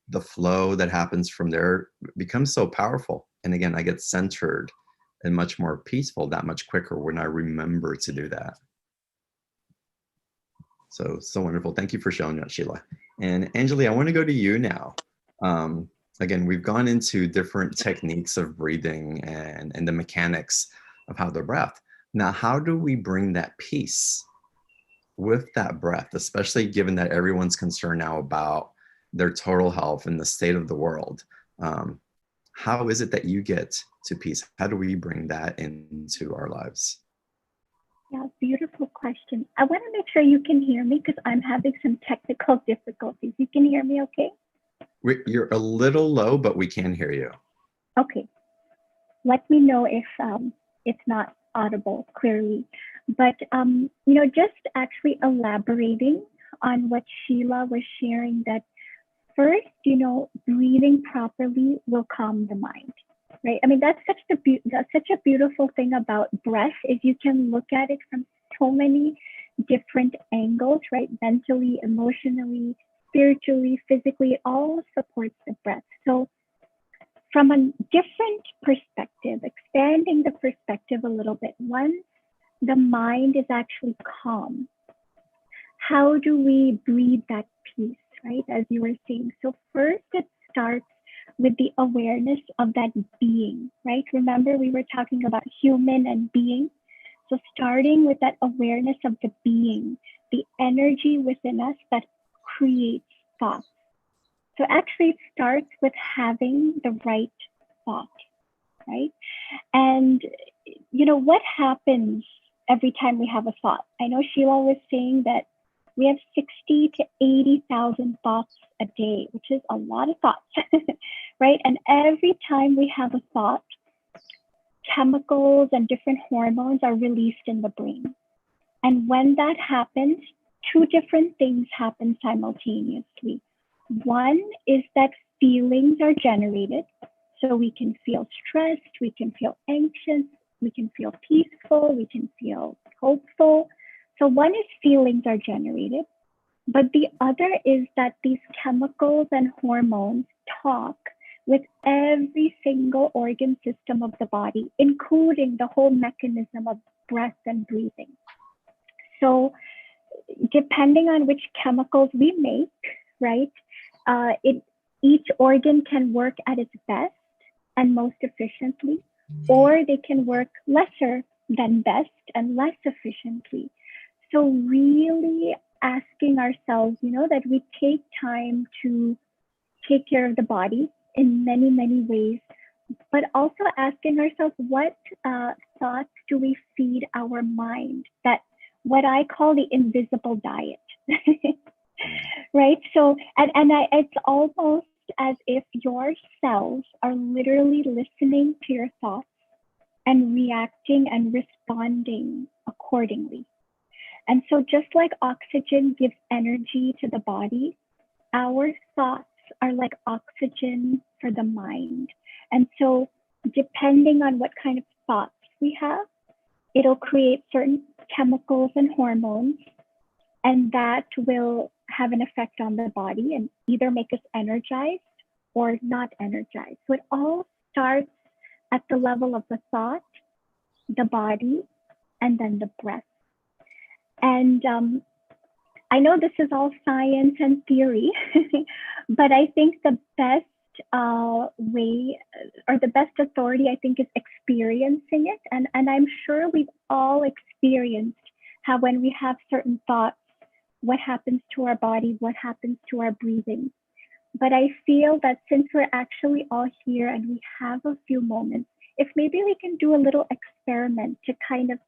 the flow that happens from there becomes so powerful. And again, I get centered and much more peaceful that much quicker when I remember to do that. So wonderful. Thank you for showing that, Sheila. And Anjali, I want to go to you now. Again, we've gone into different techniques of breathing and the mechanics of how the breath. Now, how do we bring that peace with that breath, especially given that everyone's concerned now about their total health and the state of the world? How is it that you get to peace? How do we bring that into our lives? Yeah, beautiful question. I want to make sure you can hear me because I'm having some technical difficulties. You can hear me okay? You're a little low, but we can hear you. Okay. Let me know if it's not audible clearly. But, you know, just actually elaborating on what Sheila was sharing, that first, you know, breathing properly will calm the mind, right? I mean, that's such a beautiful thing about breath, is you can look at it from so many different angles, right? Mentally, emotionally, spiritually, physically, it all supports the breath. So from a different perspective, expanding the perspective a little bit, once the mind is actually calm, how do we breathe that peace, right? As you were saying. So first it starts with the awareness of that being, right? Remember we were talking about human and being. So starting with that awareness of the being, the energy within us that creates thoughts. So actually it starts with having the right thought, right? And you know, what happens every time we have a thought? I know Sheila was saying that we have 60 to 80,000 thoughts a day, which is a lot of thoughts, right? And every time we have a thought, chemicals and different hormones are released in the brain. And when that happens, two different things happen simultaneously. One is that feelings are generated. So we can feel stressed, we can feel anxious, we can feel peaceful, we can feel hopeful. So one is feelings are generated, but the other is that these chemicals and hormones talk with every single organ system of the body, including the whole mechanism of breath and breathing. So depending on which chemicals we make, right, each organ can work at its best and most efficiently, or they can work lesser than best and less efficiently. So really asking ourselves, that we take time to take care of the body in many, many ways, but also asking ourselves, what thoughts do we feed our mind? That what I call the invisible diet, right? So, it's almost as if your cells are literally listening to your thoughts and reacting and responding accordingly. And so just like oxygen gives energy to the body, our thoughts are like oxygen for the mind. And so depending on what kind of thoughts we have, it'll create certain chemicals and hormones, and that will have an effect on the body and either make us energized or not energized. So it all starts at the level of the thought, the body, and then the breath. And I know this is all science and theory, but I think the best way or the best authority, I think, is experiencing it. And I'm sure we've all experienced how when we have certain thoughts, what happens to our body, what happens to our breathing. But I feel that since we're actually all here and we have a few moments, if maybe we can do a little experiment to kind of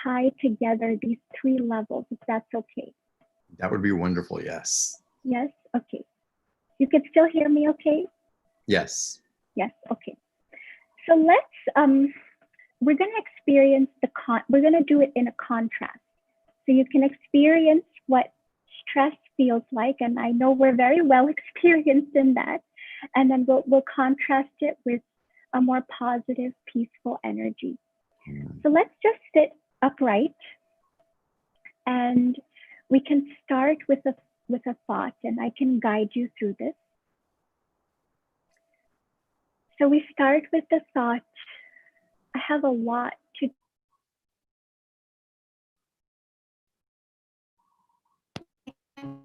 tie together these three levels, if that's okay. That would be wonderful, yes. Yes, okay. You can still hear me okay? Yes. Yes, okay. So let's, we're gonna experience we're gonna do it in a contrast. So you can experience what stress feels like, and I know we're very well experienced in that. And then we'll contrast it with a more positive, peaceful energy. So let's just sit upright, and we can start with a thought, and I can guide you through this. So we start with the thought, I have a lot to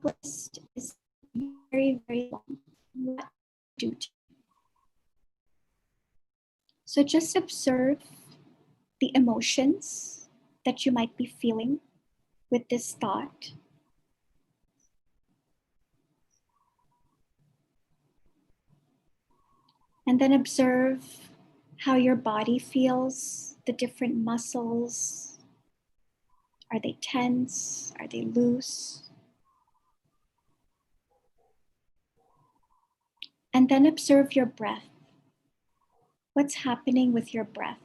list is very, very long. What to do? So just observe the emotions that you might be feeling with this thought. And then observe how your body feels, the different muscles. Are they tense? Are they loose? And then observe your breath. What's happening with your breath?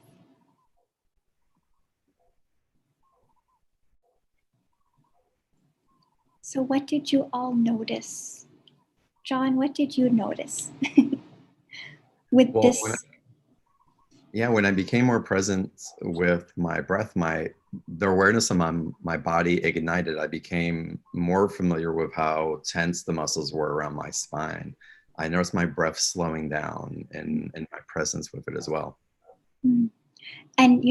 So what did you all notice? John, what did you notice with this? When I became more present with my breath, the awareness of my body ignited. I became more familiar with how tense the muscles were around my spine. I noticed my breath slowing down and my presence with it as well. And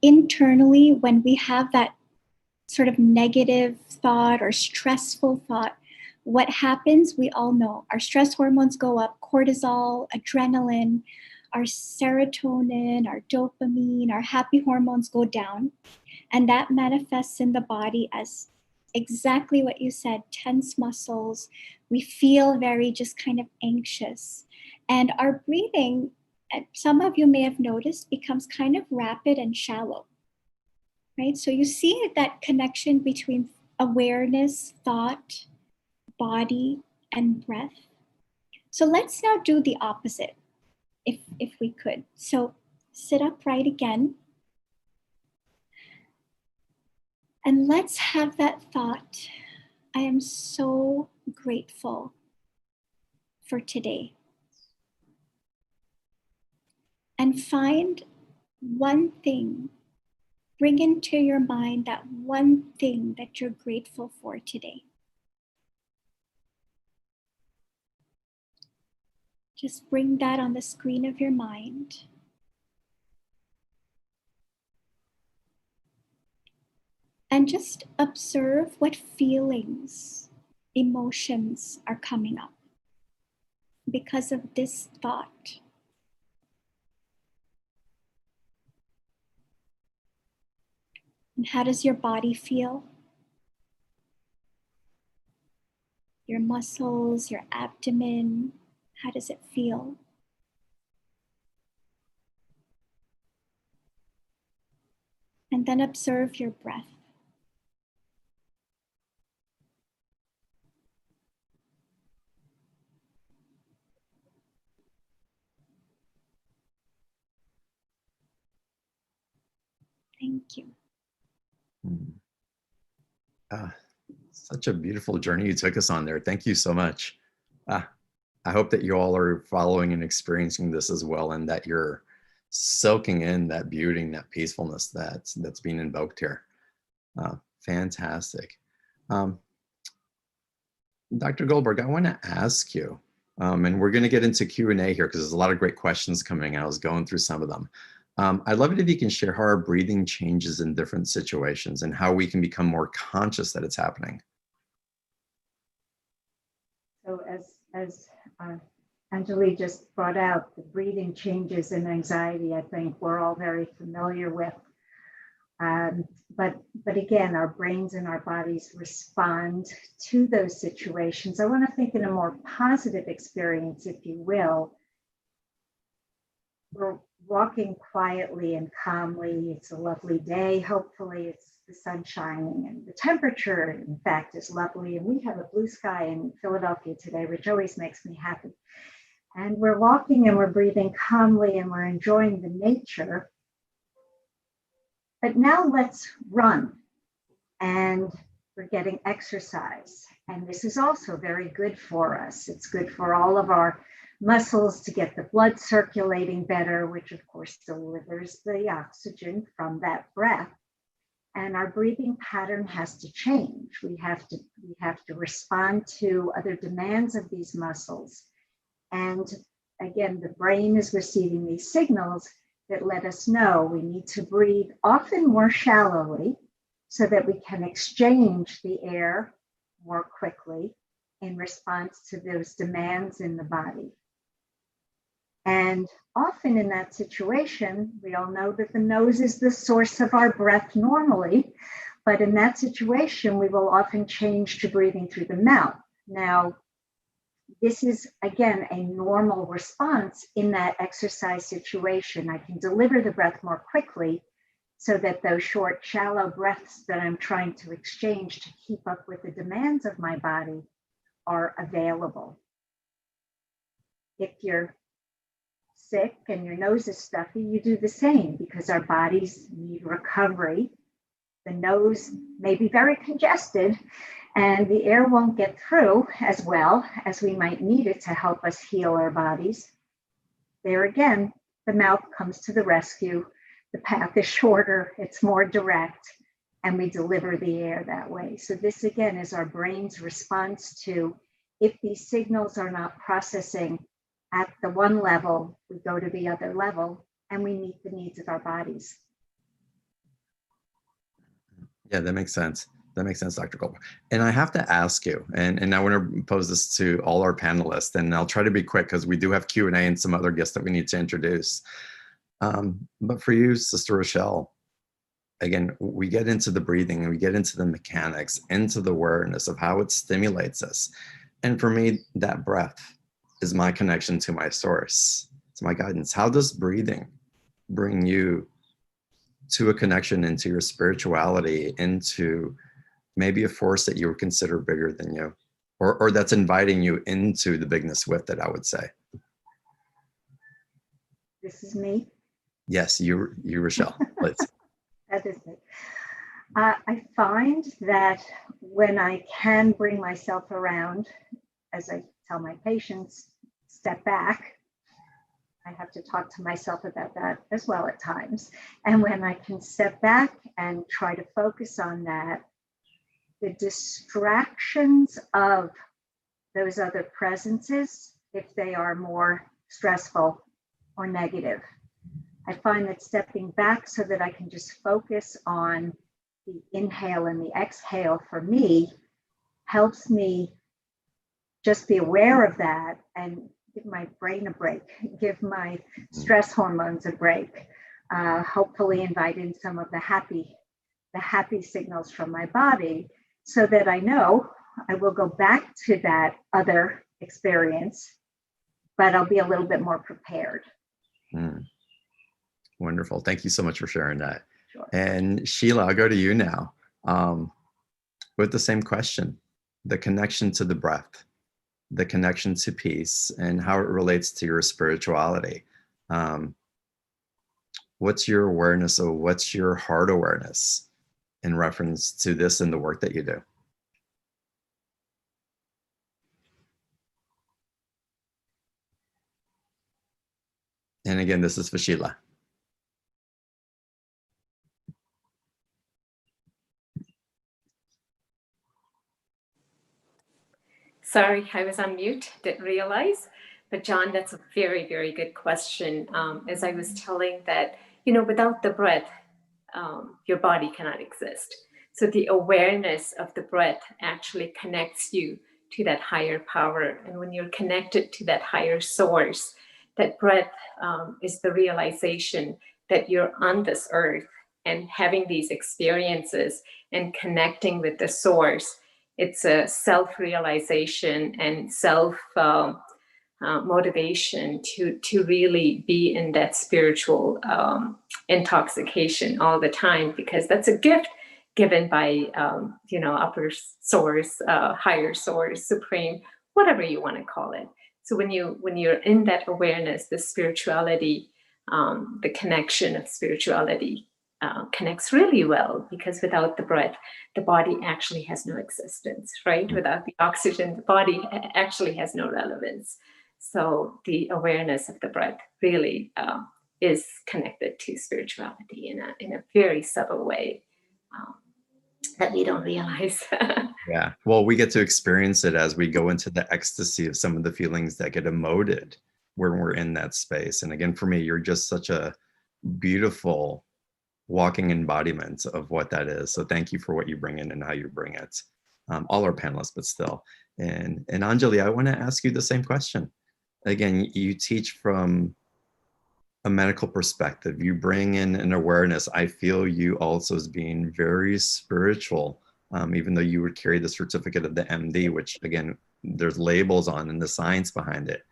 internally, when we have that sort of negative thought or stressful thought, what happens, we all know. Our stress hormones go up, cortisol, adrenaline, our serotonin, our dopamine, our happy hormones go down. And that manifests in the body as exactly what you said, tense muscles. We feel very just kind of anxious. And our breathing, some of you may have noticed, becomes kind of rapid and shallow. Right? So you see that connection between awareness, thought, body, and breath. So let's now do the opposite, if we could. So sit upright again. And let's have that thought. I am so grateful for today. And find one thing, bring into your mind that one thing that you're grateful for today. Just bring that on the screen of your mind. And just observe what feelings, emotions are coming up because of this thought. And how does your body feel? Your muscles, your abdomen, how does it feel? And then observe your breath. Thank you. Such a beautiful journey you took us on there. Thank you so much. I hope that you all are following and experiencing this as well, and that you're soaking in that beauty and that peacefulness that's being invoked here. Fantastic. Dr. Goldberg, I want to ask you, and we're going to get into Q&A here because there's a lot of great questions coming. I was going through some of them. I'd love it if you can share how our breathing changes in different situations and how we can become more conscious that it's happening. So as Anjali just brought out, the breathing changes in anxiety, I think we're all very familiar with. But again, our brains and our bodies respond to those situations. I want to think in a more positive experience, if you will. We're walking quietly and calmly. It's a lovely day. Hopefully it's the sun shining and the temperature, in fact, is lovely. And we have a blue sky in Philadelphia today, which always makes me happy. And we're walking and we're breathing calmly and we're enjoying the nature. But now let's run, and we're getting exercise. And this is also very good for us. It's good for all of our muscles to get the blood circulating better, which of course delivers the oxygen from that breath. And our breathing pattern has to change. We have to respond to other demands of these muscles. And again, the brain is receiving these signals that let us know we need to breathe often more shallowly so that we can exchange the air more quickly in response to those demands in the body. And often in that situation, we all know that the nose is the source of our breath normally, but in that situation, we will often change to breathing through the mouth. Now, this is, again, a normal response in that exercise situation. I can deliver the breath more quickly so that those short, shallow breaths that I'm trying to exchange to keep up with the demands of my body are available. If you're sick and your nose is stuffy, you do the same because our bodies need recovery. The nose may be very congested and the air won't get through as well as we might need it to help us heal our bodies. There again, the mouth comes to the rescue. The path is shorter, it's more direct, and we deliver the air that way. So this again is our brain's response to, if these signals are not processing at the one level, we go to the other level and we meet the needs of our bodies. Yeah, that makes sense. That makes sense, Dr. Goldberg. And I have to ask you, and I want to pose this to all our panelists, and I'll try to be quick because we do have Q&A and some other guests that we need to introduce. But for you, Sister Rochelle, again, we get into the breathing and we get into the mechanics, into the awareness of how it stimulates us. And for me, that breath is my connection to my source, to my guidance. How does breathing bring you to a connection into your spirituality, into maybe a force that you would consider bigger than you, or that's inviting you into the bigness with it, I would say. This is me. Yes, you, Rochelle, please. That is it. I find that when I can bring myself around, as I tell my patients, step back. I have to talk to myself about that as well at times. And when I can step back and try to focus on that, the distractions of those other presences, if they are more stressful or negative, I find that stepping back so that I can just focus on the inhale and the exhale for me helps me just be aware of that and give my brain a break, give my stress hormones a break, hopefully invite in some of the happy signals from my body so that I know I will go back to that other experience, but I'll be a little bit more prepared. Wonderful. Thank you so much for sharing that. Sure. And Sheila, I'll go to you now with the same question, the connection to the breath, the connection to peace, and how it relates to your spirituality. What's your awareness, or what's your heart awareness in reference to this and the work that you do? And again, this is for Sheila. Sorry, I was on mute, didn't realize. But John, that's a very, very good question. As I was telling that, without the breath, your body cannot exist. So the awareness of the breath actually connects you to that higher power. And when you're connected to that higher source, that breath is the realization that you're on this earth and having these experiences and connecting with the source. It's a self-realization and self-motivation to really be in that spiritual intoxication all the time, because that's a gift given by upper source, higher source, supreme, whatever you want to call it. So when you're in that awareness, the spirituality, the connection of spirituality connects really well, because without the breath, the body actually has no existence, right? Without the oxygen, the body actually has no relevance. So the awareness of the breath really is connected to spirituality in a very subtle way that we don't realize. Yeah, well, we get to experience it as we go into the ecstasy of some of the feelings that get emoted when we're in that space. And again, for me, you're just such a beautiful walking embodiment of what that is. So thank you for what you bring in and how you bring it. All our panelists, but still. And Anjali, I want to ask you the same question. Again, you teach from a medical perspective. You bring in an awareness. I feel you also as being very spiritual, even though you would carry the certificate of the MD, which again, there's labels on and the science behind it.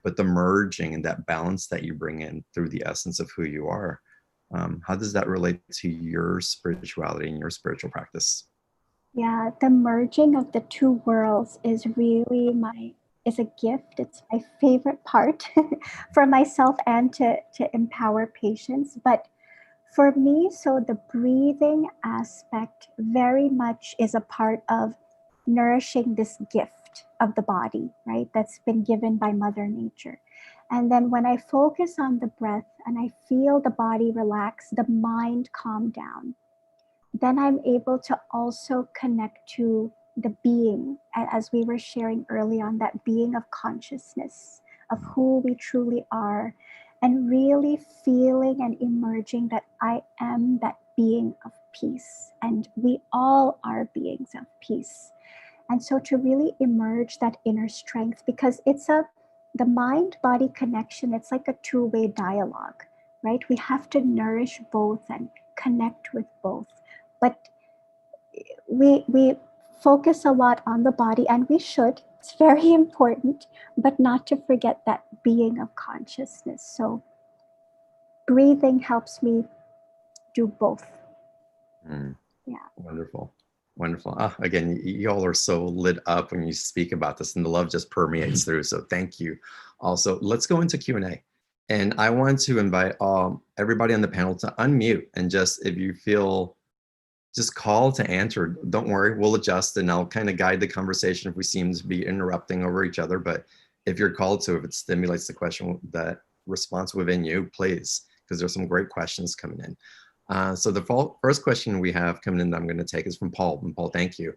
But the merging and that balance that you bring in through the essence of who you are, how does that relate to your spirituality and your spiritual practice? Yeah, the merging of the two worlds is really is a gift. It's my favorite part for myself and to empower patients. But for me, so the breathing aspect very much is a part of nourishing this gift of the body, right? That's been given by Mother Nature. And then when I focus on the breath and I feel the body relax, the mind calm down, then I'm able to also connect to the being, as we were sharing early on, that being of consciousness, of who we truly are, and really feeling and emerging that I am that being of peace. And we all are beings of peace. And so to really emerge that inner strength, because it's the mind-body connection, it's like a two-way dialogue, right? We have to nourish both and connect with both. But we focus a lot on the body, and we should. It's very important, but not to forget that being of consciousness. So breathing helps me do both. Yeah. Wonderful. Wonderful. Again, y'all are so lit up when you speak about this, and the love just permeates through. So thank you. Also, let's go into Q&A. And I want to invite everybody on the panel to unmute and just, if you feel, just call to answer. Don't worry, we'll adjust and I'll kind of guide the conversation if we seem to be interrupting over each other. But if you're called to, if it stimulates the question, that response within you, please, because there's some great questions coming in. So the first question we have coming in that I'm going to take is from Paul. And Paul, thank you.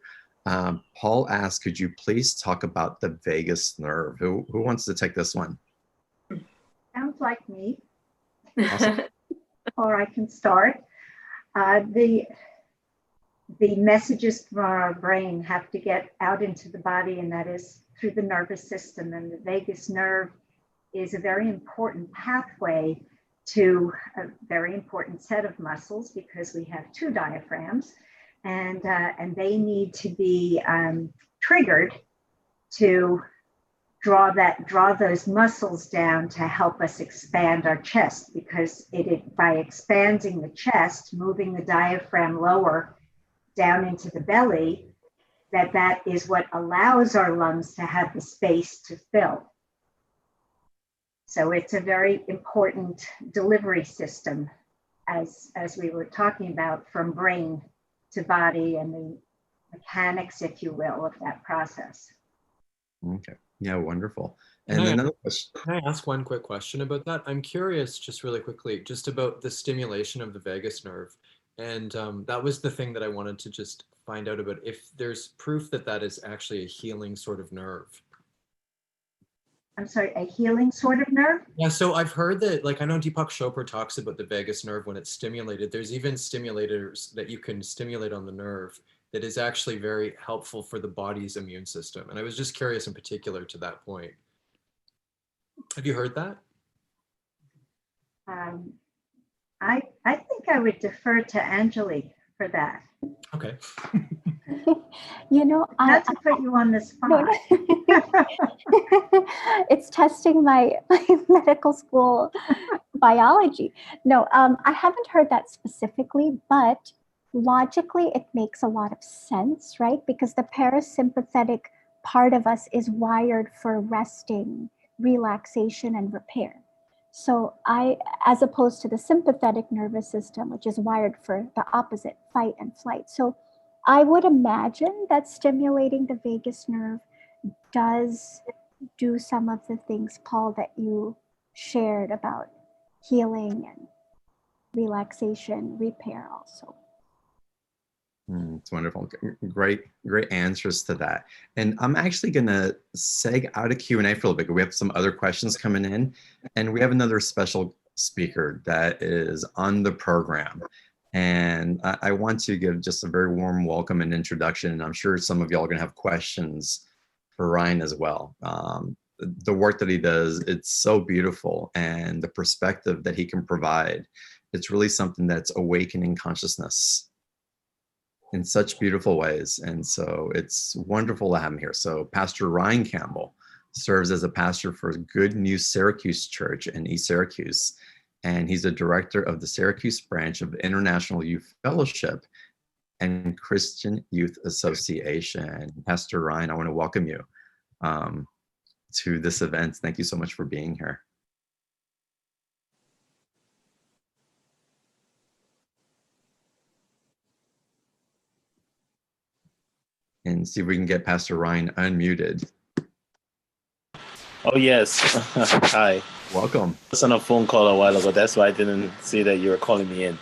Paul asked, could you please talk about the vagus nerve? Who wants to take this one? Sounds like me. Awesome. Or I can start. The messages from our brain have to get out into the body, and that is through the nervous system. And the vagus nerve is a very important pathway to a very important set of muscles, because we have two diaphragms, and they need to be triggered to draw those muscles down to help us expand our chest, because by expanding the chest, moving the diaphragm lower down into the belly, that is what allows our lungs to have the space to fill. So it's a very important delivery system, as we were talking about, from brain to body, and the mechanics, if you will, of that process. Okay. Yeah, wonderful. And another question. Can I ask one quick question about that? I'm curious, just really quickly, just about the stimulation of the vagus nerve. And that was the thing that I wanted to just find out about, if there's proof that that is actually a healing sort of nerve. I'm sorry, a healing sort of nerve? Yeah, so I've heard that, like, I know Deepak Chopra talks about the vagus nerve when it's stimulated. There's even stimulators that you can stimulate on the nerve that is actually very helpful for the body's immune system. And I was just curious in particular to that point. Have you heard that? I think I would defer to Anjali for that. Okay. You know, not to put you on the spot. It's testing my medical school biology. No, I haven't heard that specifically, but logically it makes a lot of sense, right? Because the parasympathetic part of us is wired for resting, relaxation, and repair. So as opposed to the sympathetic nervous system, which is wired for the opposite, fight and flight. So I would imagine that stimulating the vagus nerve does do some of the things, Paul, that you shared about healing and relaxation, repair also. It's wonderful. Great answers to that. And I'm actually going to seg out of Q&A for a little bit. We have some other questions coming in, and we have another special speaker that is on the program. And I want to give just a very warm welcome and introduction. And I'm sure some of y'all are going to have questions for Ryan as well. The work that he does, it's so beautiful, and the perspective that he can provide, it's really something that's awakening consciousness in such beautiful ways. And so it's wonderful to have him here. So Pastor Ryan Campbell serves as a pastor for Good News Syracuse Church in East Syracuse. And he's the director of the Syracuse branch of International Youth Fellowship and Christian Youth Association. Pastor Ryan, I want to welcome you to this event. Thank you so much for being here. And see if we can get Pastor Ryan unmuted. Oh, yes. Hi. Welcome. I was on a phone call a while ago. That's why I didn't see that you were calling me in.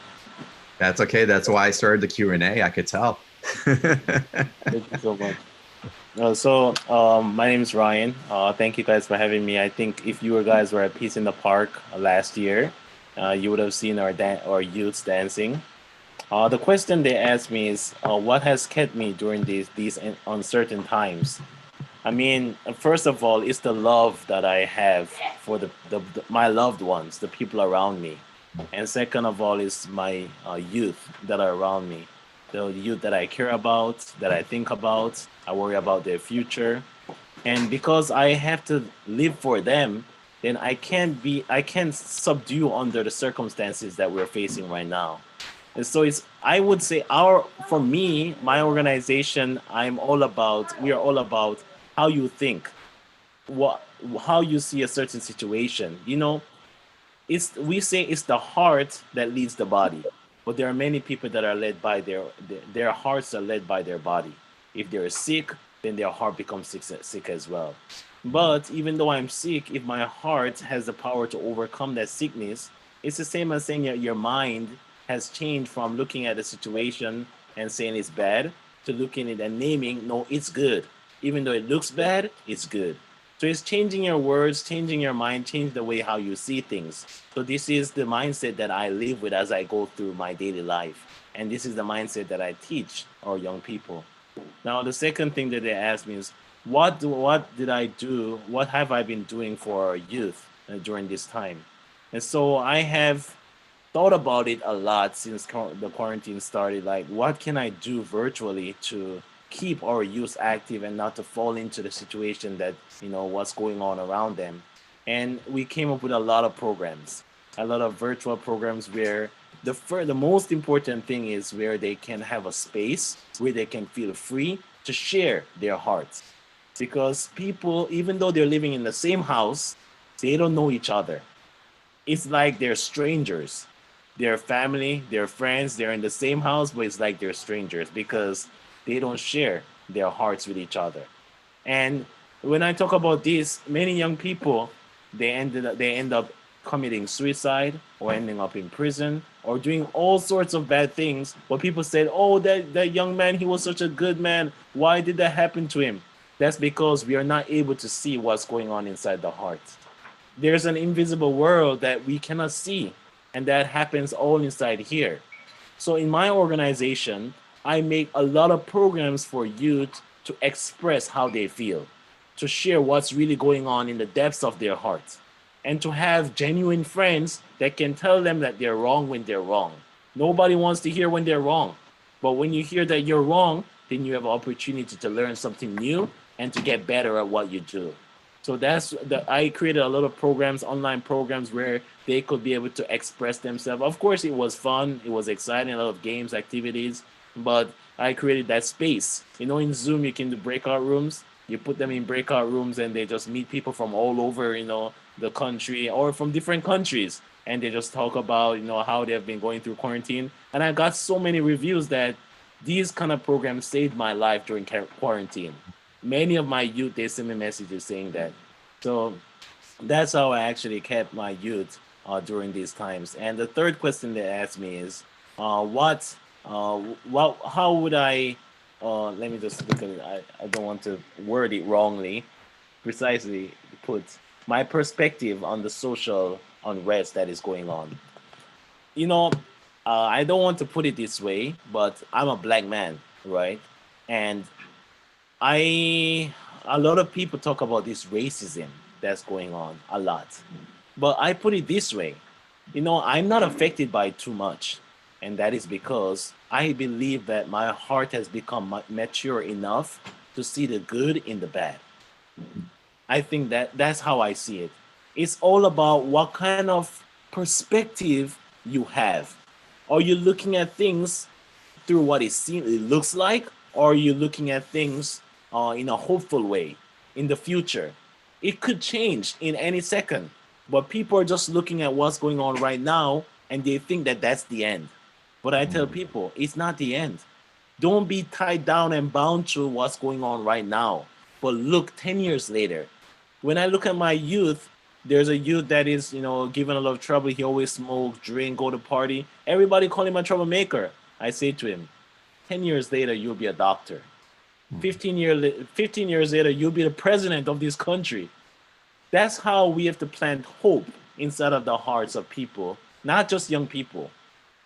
That's okay. That's why I started the Q&A. I could tell. Thank you so much. My name is Ryan. Thank you guys for having me. I think if you guys were at Peace in the Park last year, you would have seen our youths dancing. The question they asked me is, what has kept me during these uncertain times? I mean, first of all, it's the love that I have for my loved ones, the people around me. And second of all is my youth that are around me, the youth that I care about, that I think about. I worry about their future. And because I have to live for them, then I can't subdue under the circumstances that we're facing right now. And so I would say for me, my organization, we are all about how you think, how you see a certain situation. We say it's the heart that leads the body, but there are many people that are led by their hearts are led by their body. If they're sick, then their heart becomes sick as well. But even though I'm sick, if my heart has the power to overcome that sickness, it's the same as saying that your mind has changed from looking at a situation and saying it's bad to looking at it and naming, no, it's good. Even though it looks bad, it's good. So it's changing your words, changing your mind, change the way how you see things. So this is the mindset that I live with as I go through my daily life. And this is the mindset that I teach our young people. Now, the second thing that they asked me is, what did I do? What have I been doing for our youth during this time? And so I have thought about it a lot since the quarantine started. Like, what can I do virtually to keep our youth active and not to fall into the situation that, what's going on around them? And we came up with a lot of programs, a lot of virtual programs where the most important thing is where they can have a space where they can feel free to share their hearts. Because people, even though they're living in the same house, they don't know each other. It's like they're strangers. They're family, they're friends, they're in the same house, but it's like they're strangers because they don't share their hearts with each other. And when I talk about this, many young people, they end up committing suicide or ending up in prison or doing all sorts of bad things. But people said, oh, that young man, he was such a good man. Why did that happen to him? That's because we are not able to see what's going on inside the heart. There's an invisible world that we cannot see, and that happens all inside here. So in my organization, I make a lot of programs for youth to express how they feel, to share what's really going on in the depths of their hearts, and to have genuine friends that can tell them that they're wrong when they're wrong. Nobody wants to hear when they're wrong. But when you hear that you're wrong, then you have an opportunity to learn something new and to get better at what you do. So I created a lot of programs, online programs where they could be able to express themselves. Of course, it was fun, it was exciting, a lot of games, activities, but I created that space. In Zoom, you can do breakout rooms. You put them in breakout rooms and they just meet people from all over, the country or from different countries. And they just talk about, how they've been going through quarantine. And I got so many reviews that these kind of programs saved my life during quarantine. Many of my youth, they send me messages saying that. So that's how I actually kept my youth during these times. And the third question they asked me is, how would I, let me just look at it. I don't want to word it wrongly. Precisely put my perspective on the social unrest that is going on. I don't want to put it this way, but I'm a black man, right? And a lot of people talk about this racism that's going on a lot. But I put it this way, I'm not affected by it too much. And that is because I believe that my heart has become mature enough to see the good in the bad. I think that's how I see it. It's all about what kind of perspective you have. Are you looking at things through what it looks like, or are you looking at things in a hopeful way in the future? It could change in any second, but people are just looking at what's going on right now and they think that that's the end. But I tell people, it's not the end. Don't be tied down and bound to what's going on right now, but look 10 years later. When I look at my youth, there's a youth that is, given a lot of trouble. He always smoke, drink, go to party. Everybody call him a troublemaker. I say to him, 10 years later, you'll be a doctor. 15 years later, you'll be the president of this country. That's how we have to plant hope inside of the hearts of people, not just young people,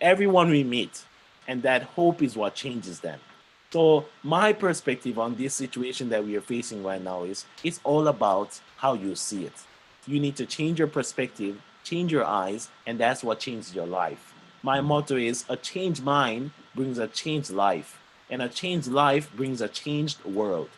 everyone we meet. And that hope is what changes them. So my perspective on this situation that we are facing right now is it's all about how you see it. You need to change your perspective, change your eyes, and that's what changes your life. My motto is a changed mind brings a changed life, and a changed life brings a changed world.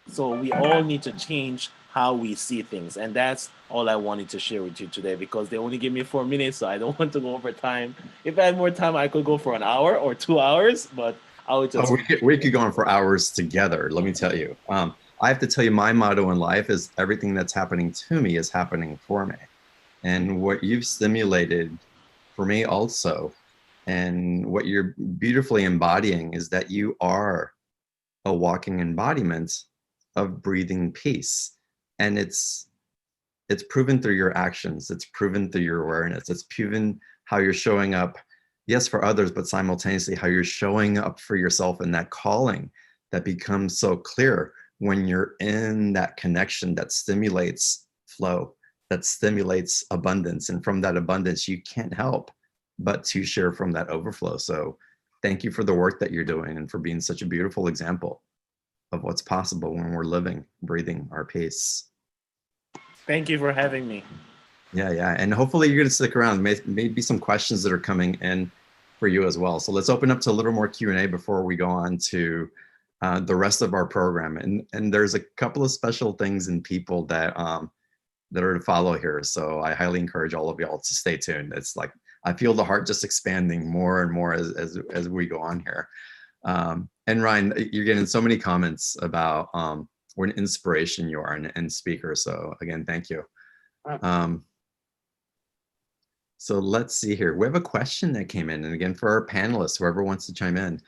So we all need to change how we see things. And that's all I wanted to share with you today, because they only give me 4 minutes, so I don't want to go over time. If I had more time, I could go for an hour or 2 hours, but I would just... Oh, we could go on for hours together, let me tell you. I have to tell you, my motto in life is everything that's happening to me is happening for me. And what you've stimulated for me also, and what you're beautifully embodying, is that you are a walking embodiment of breathing peace. And it's proven through your actions. It's proven through your awareness. It's proven how you're showing up, yes, for others, but simultaneously how you're showing up for yourself in that calling that becomes so clear when you're in that connection that stimulates flow, that stimulates abundance. And from that abundance, you can't help but to share from that overflow. So thank you for the work that you're doing and for being such a beautiful example of what's possible when we're living, breathing our peace. Thank you for having me. Yeah. And hopefully you're going to stick around. Maybe some questions that are coming in for you as well. So let's open up to a little more Q&A before we go on to the rest of our program. And there's a couple of special things and people that are to follow here. So I highly encourage all of y'all to stay tuned. It's like, I feel the heart just expanding more and more as we go on here. And Ryan, you're getting so many comments about what an inspiration you are and speaker. So again, thank you. So let's see here. We have a question that came in. And again, for our panelists, whoever wants to chime in,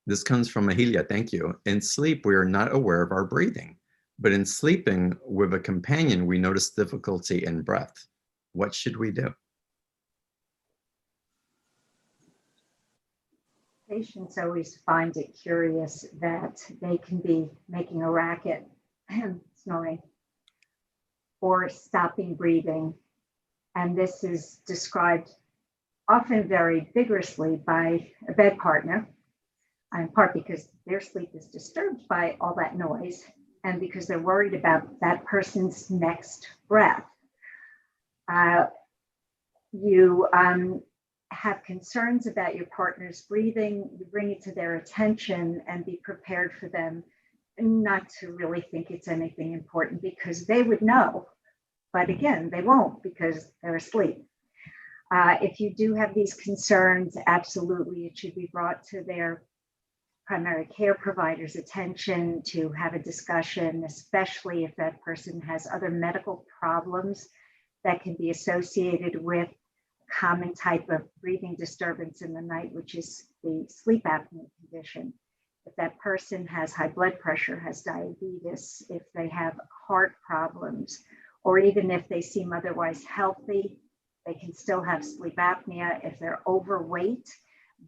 this comes from Mahilia. Thank you. In sleep, we are not aware of our breathing, but in sleeping with a companion, we notice difficulty in breath. What should we do? Patients always find it curious that they can be making a racket, snoring, or stopping breathing. And this is described often very vigorously by a bed partner, in part because their sleep is disturbed by all that noise and because they're worried about that person's next breath. You have concerns about your partner's breathing, you bring it to their attention and be prepared for them not to really think it's anything important, because they would know. But again, they won't because they're asleep. If you do have these concerns, absolutely, it should be brought to their primary care provider's attention to have a discussion, especially if that person has other medical problems that can be associated with a common type of breathing disturbance in the night, which is the sleep apnea condition. If that person has high blood pressure, has diabetes, if they have heart problems, or even if they seem otherwise healthy, they can still have sleep apnea. If they're overweight,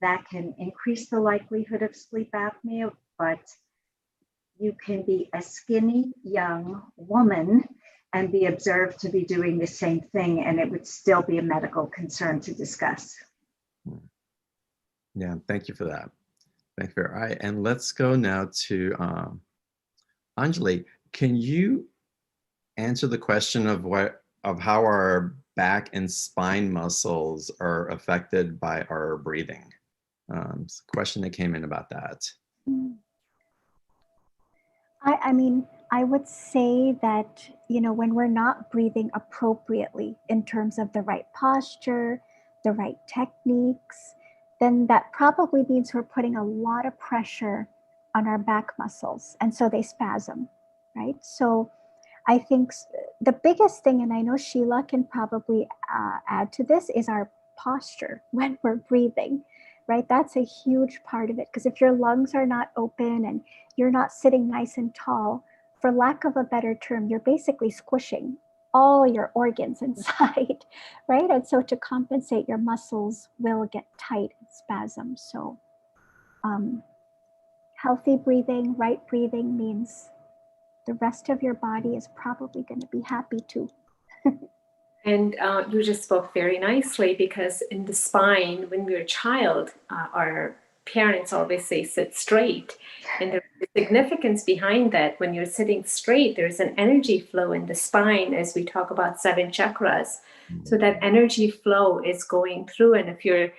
that can increase the likelihood of sleep apnea, but you can be a skinny young woman and be observed to be doing the same thing, and it would still be a medical concern to discuss. Yeah, thank you for that. Thank you. All right, and let's go now to Anjali. Can you answer the question of how our back and spine muscles are affected by our breathing? It's a question that came in about that. I mean, I would say that, when we're not breathing appropriately in terms of the right posture, the right techniques, then that probably means we're putting a lot of pressure on our back muscles. And so they spasm, right? So I think the biggest thing, and I know Sheila can probably add to this, is our posture when we're breathing, right? That's a huge part of it. Because if your lungs are not open and you're not sitting nice and tall, for lack of a better term, you're basically squishing all your organs inside, right? And so to compensate, your muscles will get tight and spasm. So healthy breathing, right breathing means the rest of your body is probably going to be happy too. And you just spoke very nicely, because in the spine, when we're a child, our parents always say sit straight. And there's a significance behind that. When you're sitting straight, there's an energy flow in the spine as we talk about 7 chakras. So that energy flow is going through. And if you're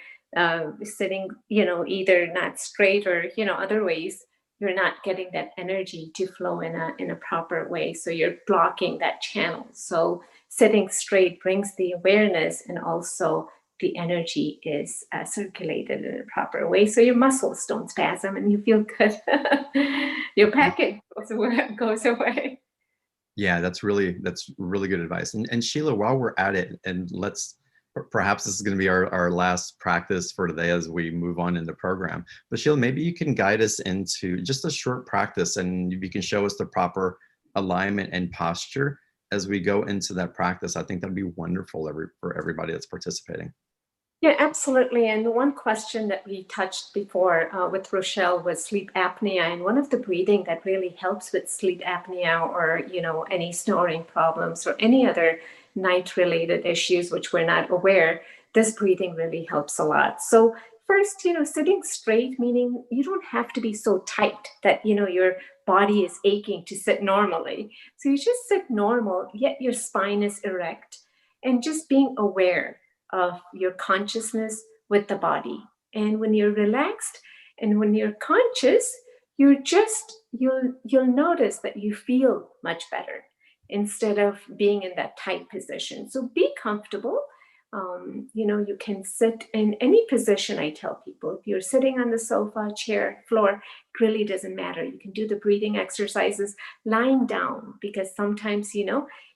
sitting, either not straight or, other ways, you're not getting that energy to flow in a proper way. So you're blocking that channel. So sitting straight brings the awareness, and also the energy is circulated in a proper way. So your muscles don't spasm and you feel good. Your backache goes away. Yeah, that's really good advice. And Sheila, while we're at it, and perhaps this is going to be our last practice for today as we move on in the program. But Sheila, maybe you can guide us into just a short practice, and you can show us the proper alignment and posture as we go into that practice. I think that'd be wonderful for everybody that's participating. Yeah, absolutely. And the one question that we touched before with Rochelle was sleep apnea. And one of the breathing that really helps with sleep apnea, or, any snoring problems or any other night-related issues, which we're not aware, this breathing really helps a lot. So first, sitting straight, meaning you don't have to be so tight that, your body is aching to sit normally. So you just sit normal, yet your spine is erect, and just being aware of your consciousness with the body. And when you're relaxed and when you're conscious, you'll notice that you feel much better instead of being in that tight position. So be comfortable. You can sit in any position. I tell people, if you're sitting on the sofa, chair, floor, it really doesn't matter. You can do the breathing exercises lying down, because sometimes,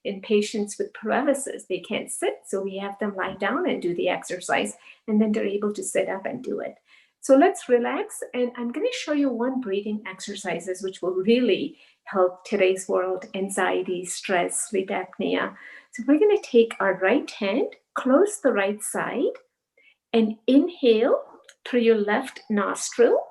in patients with paralysis, they can't sit. So we have them lie down and do the exercise, and then they're able to sit up and do it. So let's relax. And I'm going to show you one breathing exercises, which will really help today's world: anxiety, stress, sleep apnea. So we're going to take our right hand, close the right side, and inhale through your left nostril.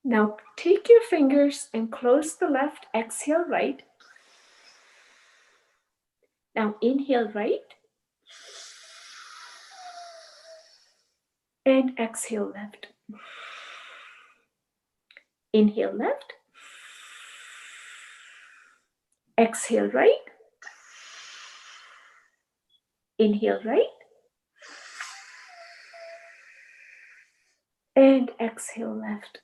Now take your fingers and close the left, exhale right. Now inhale right. And exhale left. Inhale left. Exhale right. Inhale right. And exhale left.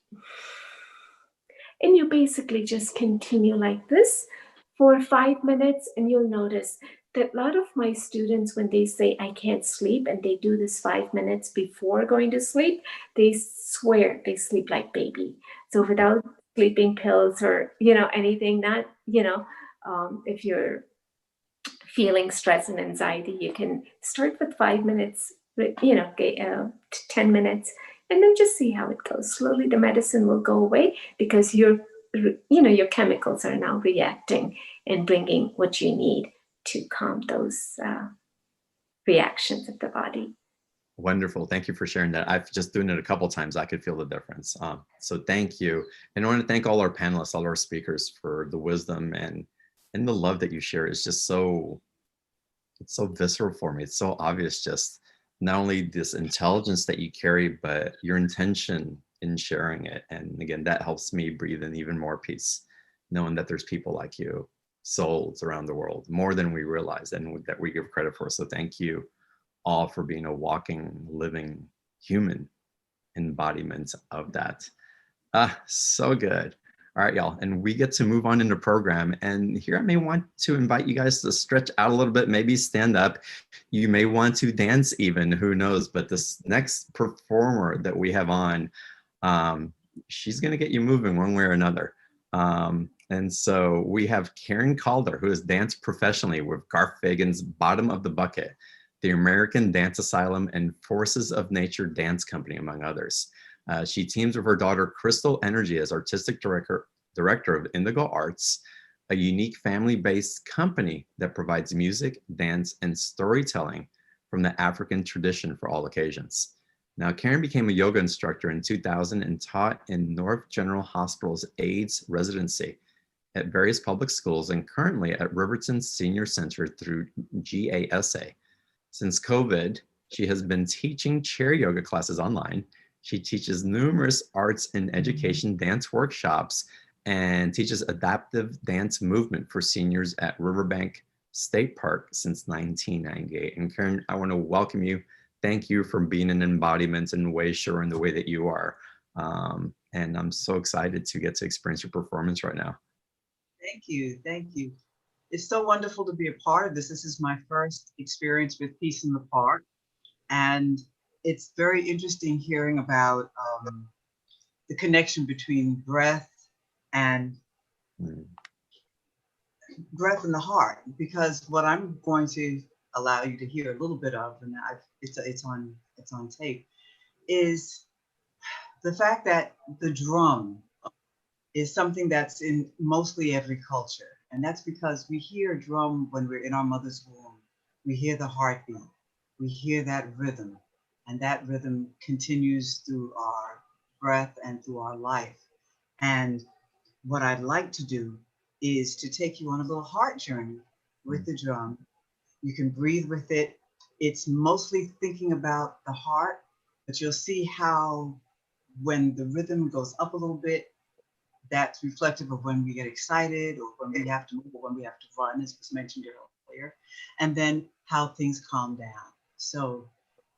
And you basically just continue like this for 5 minutes, and you'll notice that a lot of my students, when they say I can't sleep and they do this 5 minutes before going to sleep, they swear they sleep like baby. So without sleeping pills or anything, not if you're feeling stress and anxiety, you can start with 5 minutes, 10 minutes, and then just see how it goes. Slowly the medicine will go away, because your chemicals are now reacting and bringing what you need to calm those reactions of the body. Wonderful. Thank you for sharing that. I've just done it a couple times. I could feel the difference. So thank you. And I want to thank all our panelists, all our speakers, for the wisdom and the love that you share. It's just it's so visceral for me. It's so obvious, just not only this intelligence that you carry, but your intention in sharing it. And again, that helps me breathe in even more peace, knowing that there's people like you, souls around the world, more than we realize and that we give credit for. So thank you all for being a walking, living human embodiment of that. So good. All right, y'all. And we get to move on in the program. And here I may want to invite you guys to stretch out a little bit, maybe stand up. You may want to dance even, who knows? But this next performer that we have on, she's going to get you moving one way or another. And so we have Karen Calder, who has danced professionally with Garth Fagan's Bottom of the Bucket, the American Dance Asylum, and Forces of Nature Dance Company, among others. She teams with her daughter, Crystal Energy, as artistic director of Indigo Arts, a unique family-based company that provides music, dance, and storytelling from the African tradition for all occasions. Now, Karen became a yoga instructor in 2000 and taught in North General Hospital's AIDS residency at various public schools, and currently at Riverton Senior Center through GASA. Since COVID, she has been teaching chair yoga classes online. She teaches numerous arts and education dance workshops and teaches adaptive dance movement for seniors at Riverbank State Park since 1998. And Karen, I want to welcome you. thank you for being an embodiment and way sure in the way that you are. And I'm so excited to get to experience your performance right now. Thank you. Thank you. It's so wonderful to be a part of this. This is my first experience with Peace in the Park. And it's very interesting hearing about the connection between breath and the heart, because what I'm going to allow you to hear a little bit of, and it's on tape, is the fact that the drum is something that's in mostly every culture. And that's because we hear a drum when we're in our mother's womb. We hear the heartbeat. We hear that rhythm. And that rhythm continues through our breath and through our life. And what I'd like to do is to take you on a little heart journey with the drum. You can breathe with it. It's mostly thinking about the heart, but you'll see how when the rhythm goes up a little bit, that's reflective of when we get excited or when we have to move or when we have to run, as was mentioned earlier, and then how things calm down. So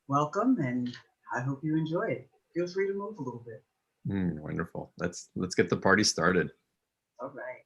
welcome, and I hope you enjoy it. Feel free to move a little bit. Wonderful. Let's get the party started. All right.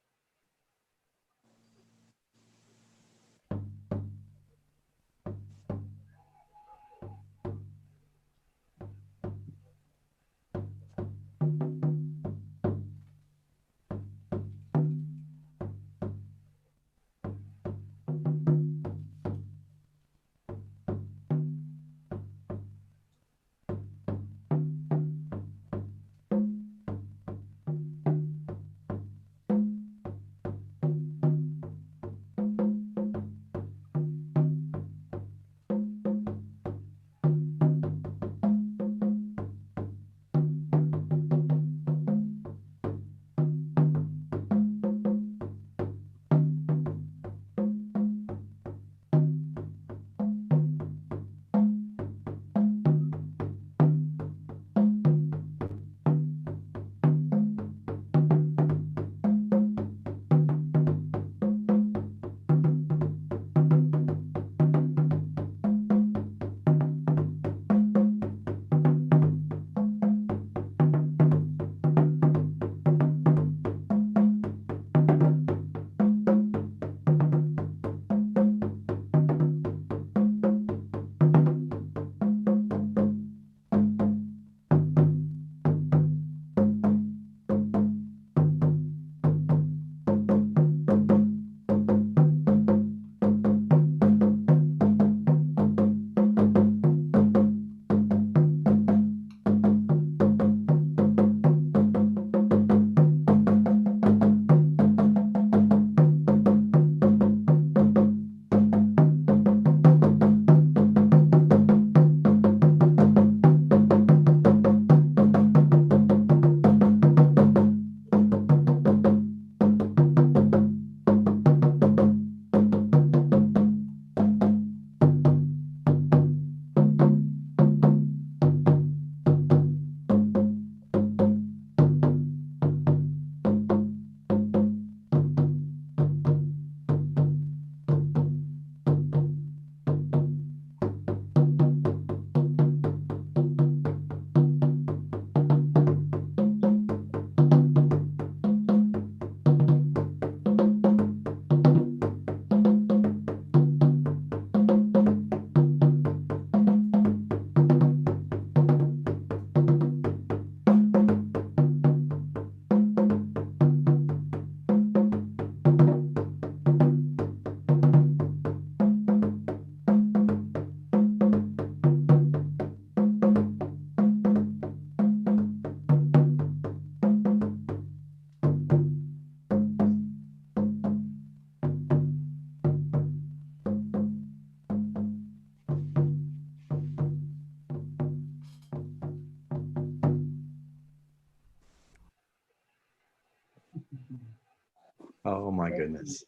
Oh my goodness.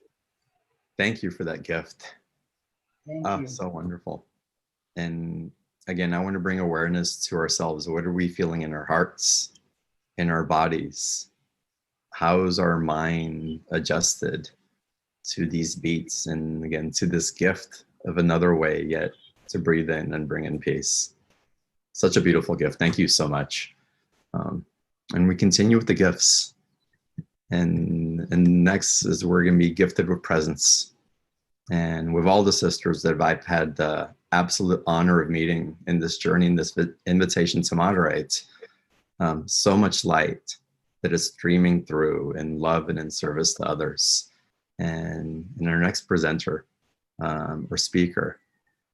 Thank you for that gift. Thank you. So wonderful. And again, I want to bring awareness to ourselves. What are we feeling in our hearts, in our bodies? How's our mind adjusted to these beats? And again, to this gift of another way, yet to breathe in and bring in peace. Such a beautiful gift. Thank you so much. And we continue with the gifts. And next is we're going to be gifted with presence. And with all the sisters that I've had the absolute honor of meeting in this journey, in this invitation to moderate, so much light that is streaming through in love and in service to others. And our next presenter or speaker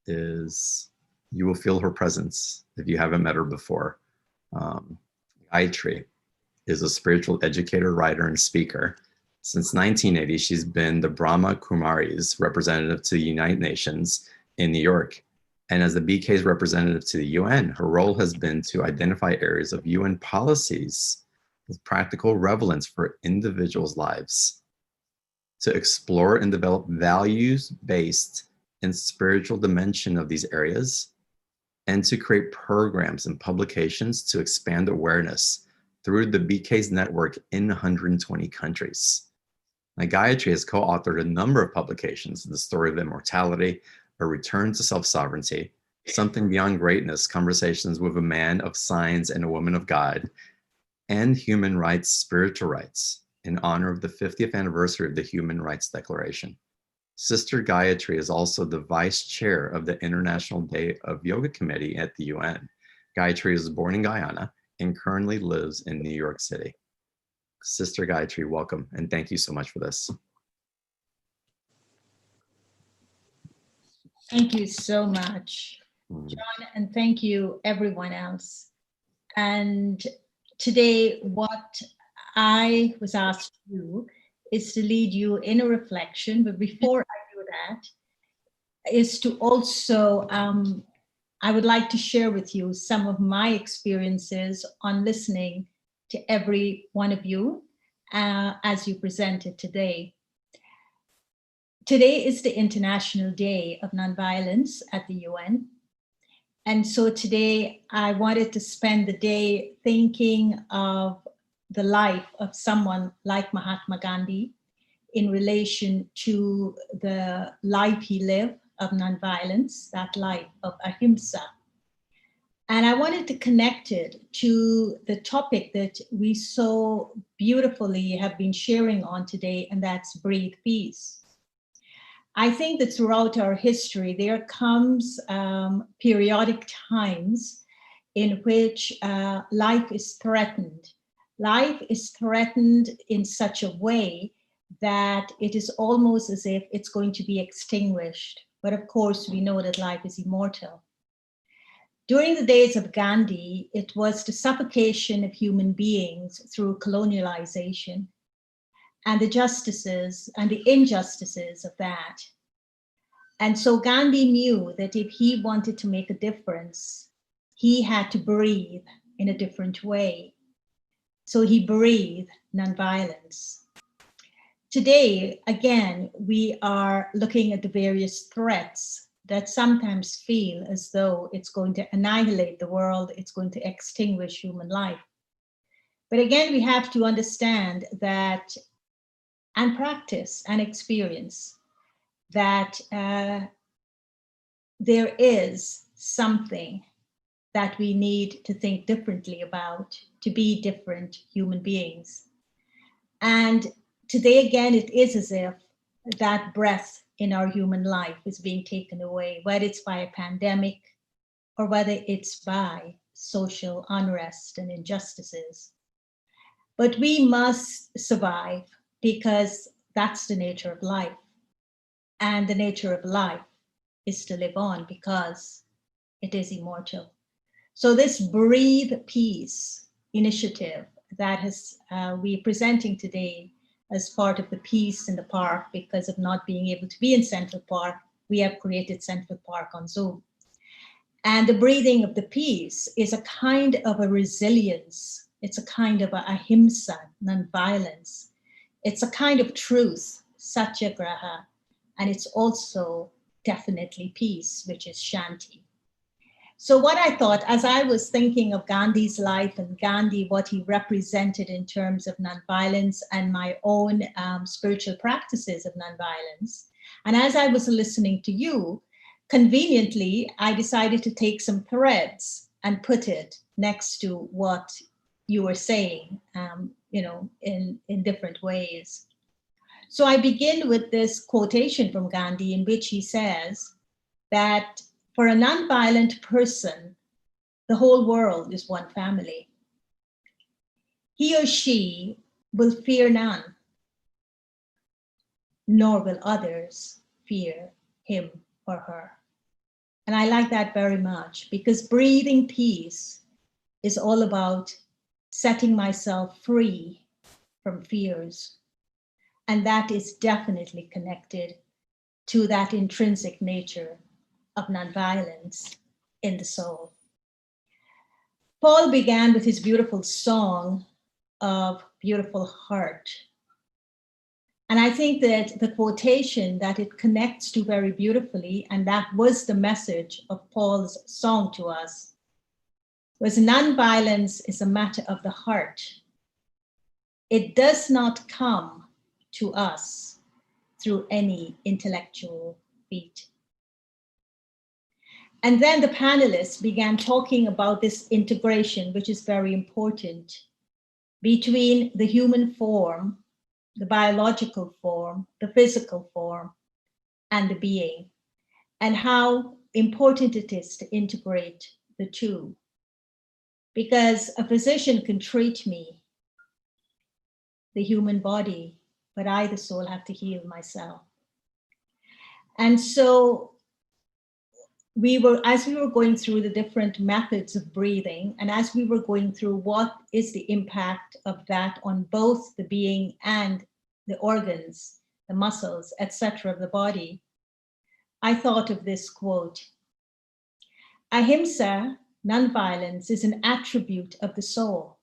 is, you will feel her presence if you haven't met her before. Gayatri is a spiritual educator, writer, and speaker. Since 1980, she's been the Brahma Kumari's representative to the United Nations in New York. And as the BK's representative to the UN, her role has been to identify areas of UN policies with practical relevance for individuals' lives, to explore and develop values-based and spiritual dimension of these areas, and to create programs and publications to expand awareness through the BK's network in 120 countries. Now, Gayatri has co-authored a number of publications: The Story of Immortality, A Return to Self-Sovereignty, Something Beyond Greatness, Conversations with a Man of Science and a Woman of God, and Human Rights, Spiritual Rights, in honor of the 50th anniversary of the Human Rights Declaration. Sister Gayatri is also the vice chair of the International Day of Yoga Committee at the UN. Gayatri was born in Guyana and currently lives in New York City. Sister Gayatri, welcome, and thank you so much for this. Thank you so much, John, and thank you everyone else. And today, what I was asked to do is to lead you in a reflection, but before I do that, is to also, I would like to share with you some of my experiences on listening to every one of you as you presented today. Today is the International Day of Nonviolence at the UN. And so today I wanted to spend the day thinking of the life of someone like Mahatma Gandhi in relation to the life he lived of nonviolence, that life of ahimsa. And I wanted to connect it to the topic that we so beautifully have been sharing on today, and that's breathe peace. I think that throughout our history, there comes periodic times in which life is threatened. Life is threatened in such a way that it is almost as if it's going to be extinguished. But of course, we know that life is immortal. During the days of Gandhi, it was the suffocation of human beings through colonialization and the justices and the injustices of that. And so Gandhi knew that if he wanted to make a difference, he had to breathe in a different way. So he breathed nonviolence. Today, again, we are looking at the various threats that sometimes feel as though it's going to annihilate the world, it's going to extinguish human life. But again, we have to understand that and practice and experience that there is something that we need to think differently about to be different human beings. And today, again, it is as if that breath in our human life is being taken away, whether it's by a pandemic or whether it's by social unrest and injustices. But we must survive because that's the nature of life. And the nature of life is to live on because it is immortal. So this Breathe Peace initiative that we're presenting today as part of the Peace in the Park, because of not being able to be in Central Park, we have created Central Park on Zoom. And the breathing of the peace is a kind of a resilience. It's a kind of a ahimsa, non-violence. It's a kind of truth, satyagraha, and it's also definitely peace, which is shanti. So what I thought, as I was thinking of Gandhi's life and Gandhi, what he represented in terms of nonviolence and my own spiritual practices of nonviolence, and as I was listening to you, conveniently, I decided to take some threads and put it next to what you were saying, in different ways. So I begin with this quotation from Gandhi in which he says that for a nonviolent person, the whole world is one family. He or she will fear none, nor will others fear him or her. And I like that very much, because breathing peace is all about setting myself free from fears. And that is definitely connected to that intrinsic nature of nonviolence in the soul. Paul began with his beautiful song of Beautiful Heart. And I think that the quotation that it connects to very beautifully, and that was the message of Paul's song to us, was nonviolence is a matter of the heart. It does not come to us through any intellectual feat. And then the panelists began talking about this integration, which is very important, between the human form, the biological form, the physical form, and the being, and how important it is to integrate the two. Because a physician can treat me, the human body, but I, the soul, have to heal myself. And so as we were going through the different methods of breathing, and as we were going through what is the impact of that on both the being and the organs, the muscles, etc. of the body, I thought of this quote: Ahimsa, nonviolence, is an attribute of the soul,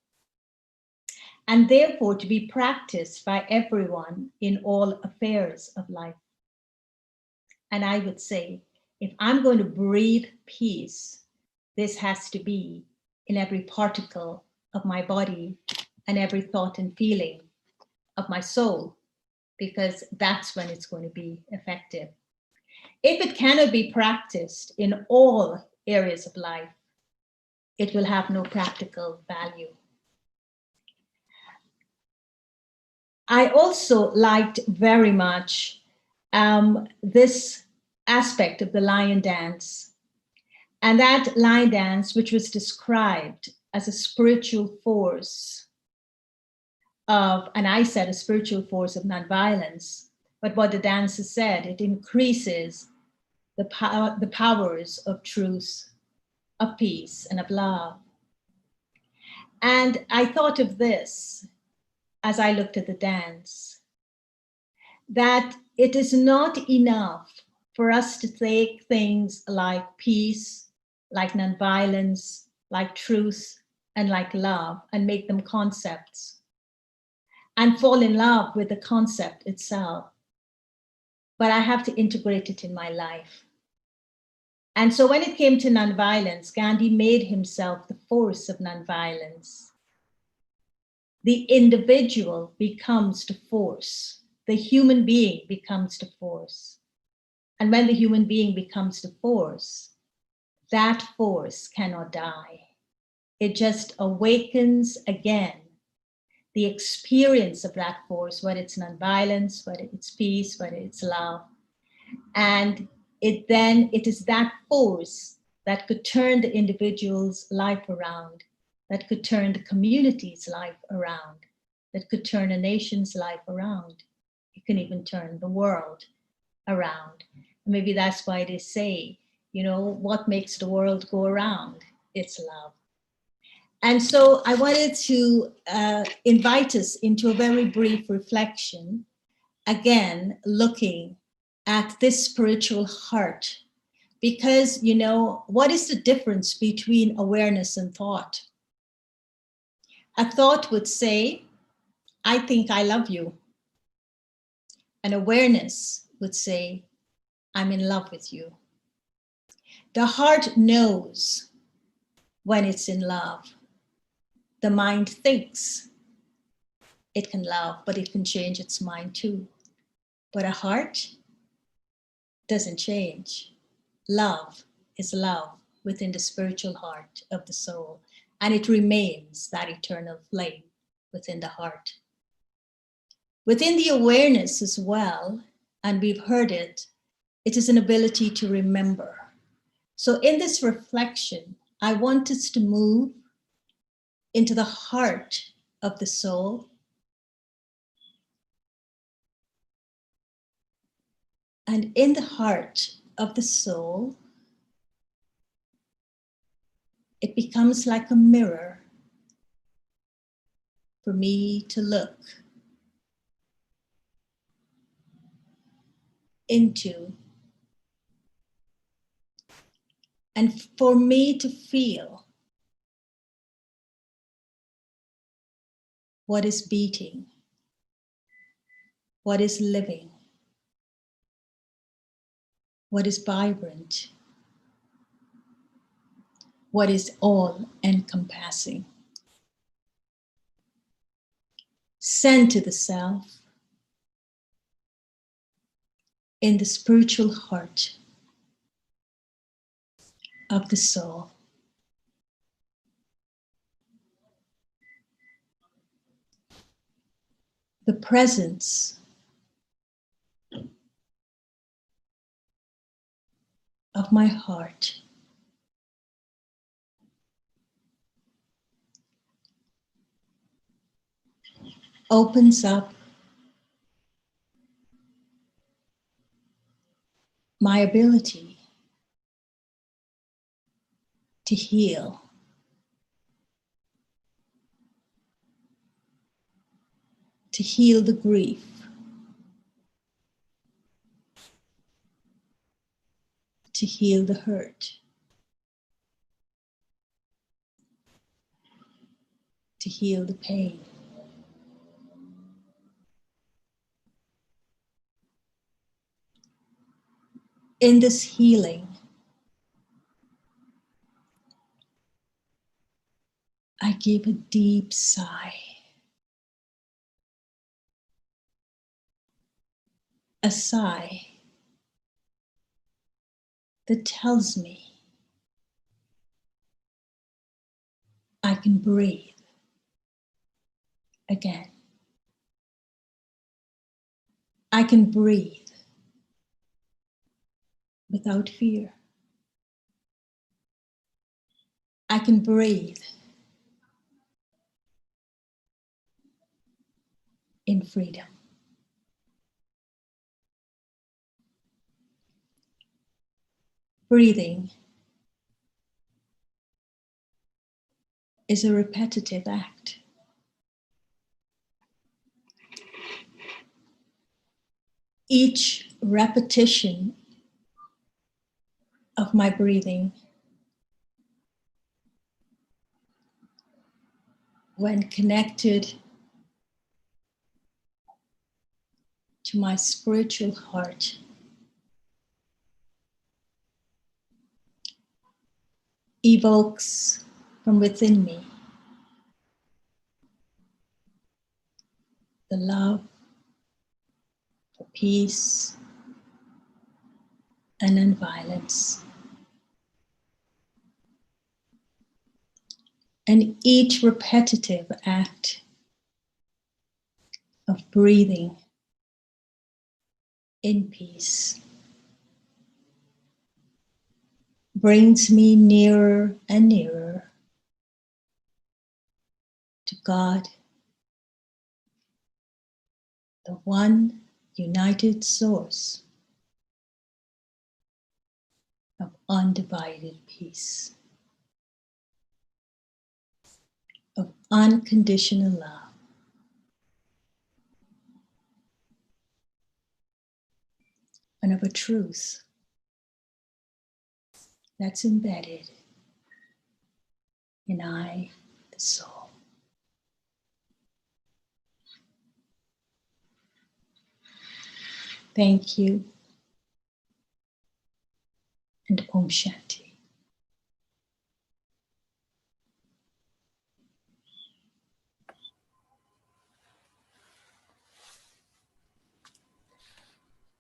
and therefore to be practiced by everyone in all affairs of life. And I would say, if I'm going to breathe peace, this has to be in every particle of my body and every thought and feeling of my soul, because that's when it's going to be effective. If it cannot be practiced in all areas of life, it will have no practical value. I also liked very much this aspect of the lion dance. And that lion dance, which was described as a spiritual force and I said a spiritual force of nonviolence, but what the dancer said, it increases the powers of truth, of peace, and of love. And I thought of this as I looked at the dance, that it is not enough for us to take things like peace, like nonviolence, like truth, and like love, and make them concepts, and fall in love with the concept itself. But I have to integrate it in my life. And so when it came to nonviolence, Gandhi made himself the force of nonviolence. The individual becomes the force. The human being becomes the force. And when the human being becomes the force, that force cannot die. It just awakens again the experience of that force, whether it's nonviolence, whether it's peace, whether it's love. And it is that force that could turn the individual's life around, that could turn the community's life around, that could turn a nation's life around. It can even turn the world around. Maybe that's why they say, what makes the world go around? It's love. And so I wanted to invite us into a very brief reflection, again, looking at this spiritual heart, because, what is the difference between awareness and thought? A thought would say, I think I love you. An awareness would say, I'm in love with you. The heart knows when it's in love. The mind thinks it can love, but it can change its mind too. But a heart doesn't change. love is love within the spiritual heart of the soul, and it remains that eternal flame within the heart. Within the awareness as well, and we've heard it, it is an ability to remember. So in this reflection, I want us to move into the heart of the soul. And in the heart of the soul, it becomes like a mirror for me to look into and for me to feel what is beating, what is living, what is vibrant, what is all encompassing. Send to the self in the spiritual heart of the soul. The presence of my heart opens up my ability to heal, to heal the grief, to heal the hurt, to heal the pain. In this healing, I give a deep sigh, a sigh that tells me I can breathe again. I can breathe without fear. I can breathe in freedom. Breathing is a repetitive act. Each repetition of my breathing, when connected to my spiritual heart, evokes from within me the love for peace and nonviolence. And each repetitive act of breathing in peace brings me nearer and nearer to God, the one united source of undivided peace, of unconditional love, and of a truth that's embedded in I, the soul. Thank you, and Om Shanti.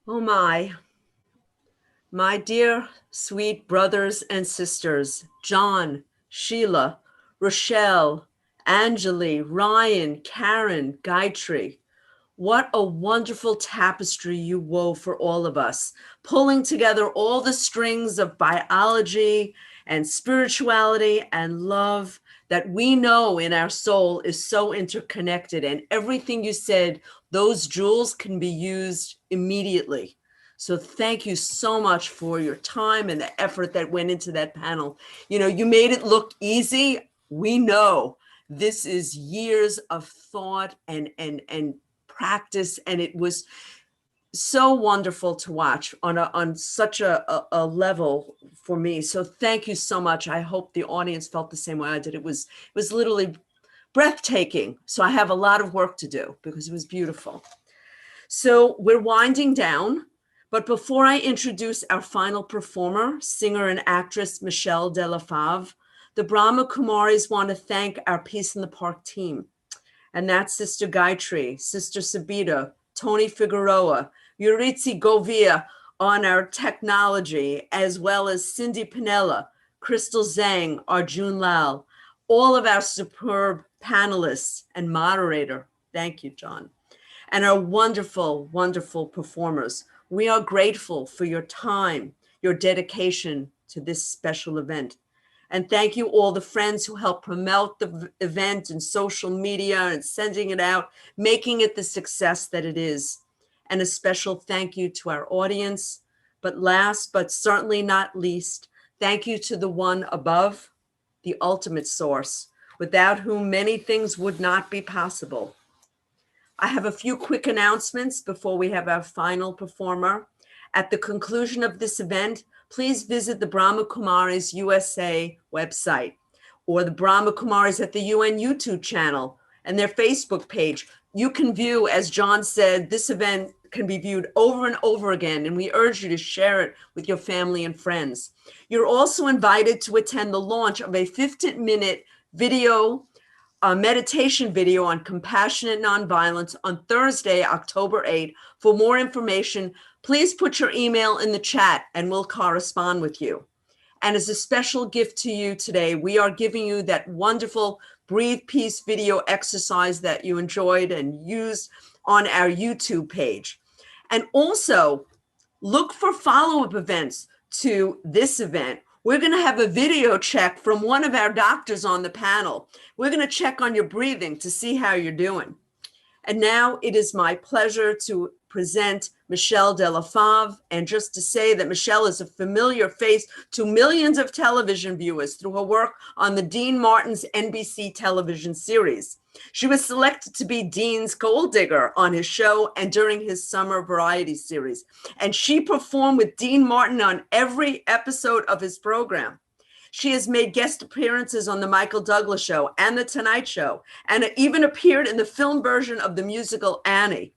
Oh my. My dear sweet brothers and sisters, John, Sheila, Rochelle, Anjali, Ryan, Karen, Gayatri, what a wonderful tapestry you wove for all of us, pulling together all the strings of biology and spirituality and love that we know in our soul is so interconnected. And everything you said, those jewels can be used immediately. So thank you so much for your time and the effort that went into that panel. You know, you made it look easy. We know this is years of thought and practice, and it was so wonderful to watch on such a level for me. So thank you so much. I hope the audience felt the same way I did. It was literally breathtaking. So I have a lot of work to do because it was beautiful. So we're winding down, but before I introduce our final performer, singer and actress Michelle De La Fave, the Brahma Kumaris want to thank our Peace in the Park team. And that's Sister Gayatri, Sister Sabita, Tony Figueroa, Yuritsi Govia on our technology, as well as Cindy Pinella, Crystal Zhang, Arjun Lal, all of our superb panelists and moderator. Thank you, John. And our wonderful, wonderful performers. We are grateful for your time, your dedication to this special event. And thank you all the friends who helped promote the event and social media and sending it out, making it the success that it is. And a special thank you to our audience. But last, but certainly not least, thank you to the one above, the ultimate source, without whom many things would not be possible. I have a few quick announcements before we have our final performer. At the conclusion of this event, please visit the Brahma Kumaris USA website or the Brahma Kumaris at the UN YouTube channel and their Facebook page. You can view, as John said, this event can be viewed over and over again, and we urge you to share it with your family and friends. You're also invited to attend the launch of a 15-minute video a meditation video on compassionate nonviolence on Thursday, October 8th. For more information, please put your email in the chat and we'll correspond with you. And as a special gift to you today, we are giving you that wonderful Breathe Peace video exercise that you enjoyed and used on our YouTube page. And also look for follow-up events to this event. We're going to have a video check from one of our doctors on the panel. We're going to check on your breathing to see how you're doing. And now it is my pleasure to present Michelle De La Fave, and just to say that Michelle is a familiar face to millions of television viewers through her work on the Dean Martin's NBC television series. She was selected to be Dean's gold digger on his show and during his summer variety series. And she performed with Dean Martin on every episode of his program. She has made guest appearances on The Michael Douglas Show and The Tonight Show, and even appeared in the film version of the musical Annie.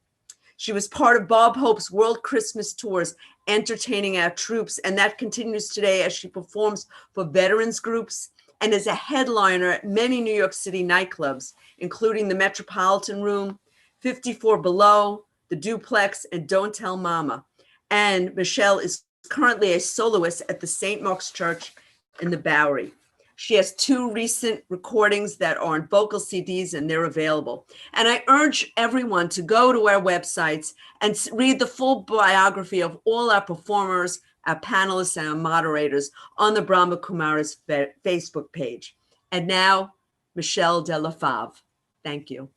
She was part of Bob Hope's World Christmas Tours, entertaining our troops, and that continues today as she performs for veterans groups and is a headliner at many New York City nightclubs, including the Metropolitan Room, 54 Below, the Duplex, and Don't Tell Mama. And Michelle is currently a soloist at the St. Mark's Church in the Bowery. She has 2 recent recordings that are on vocal CDs, and they're available. And I urge everyone to go to our websites and read the full biography of all our performers, our panelists, and our moderators on the Brahma Kumaris Facebook page. And now, Michelle De La Fave. Thank you.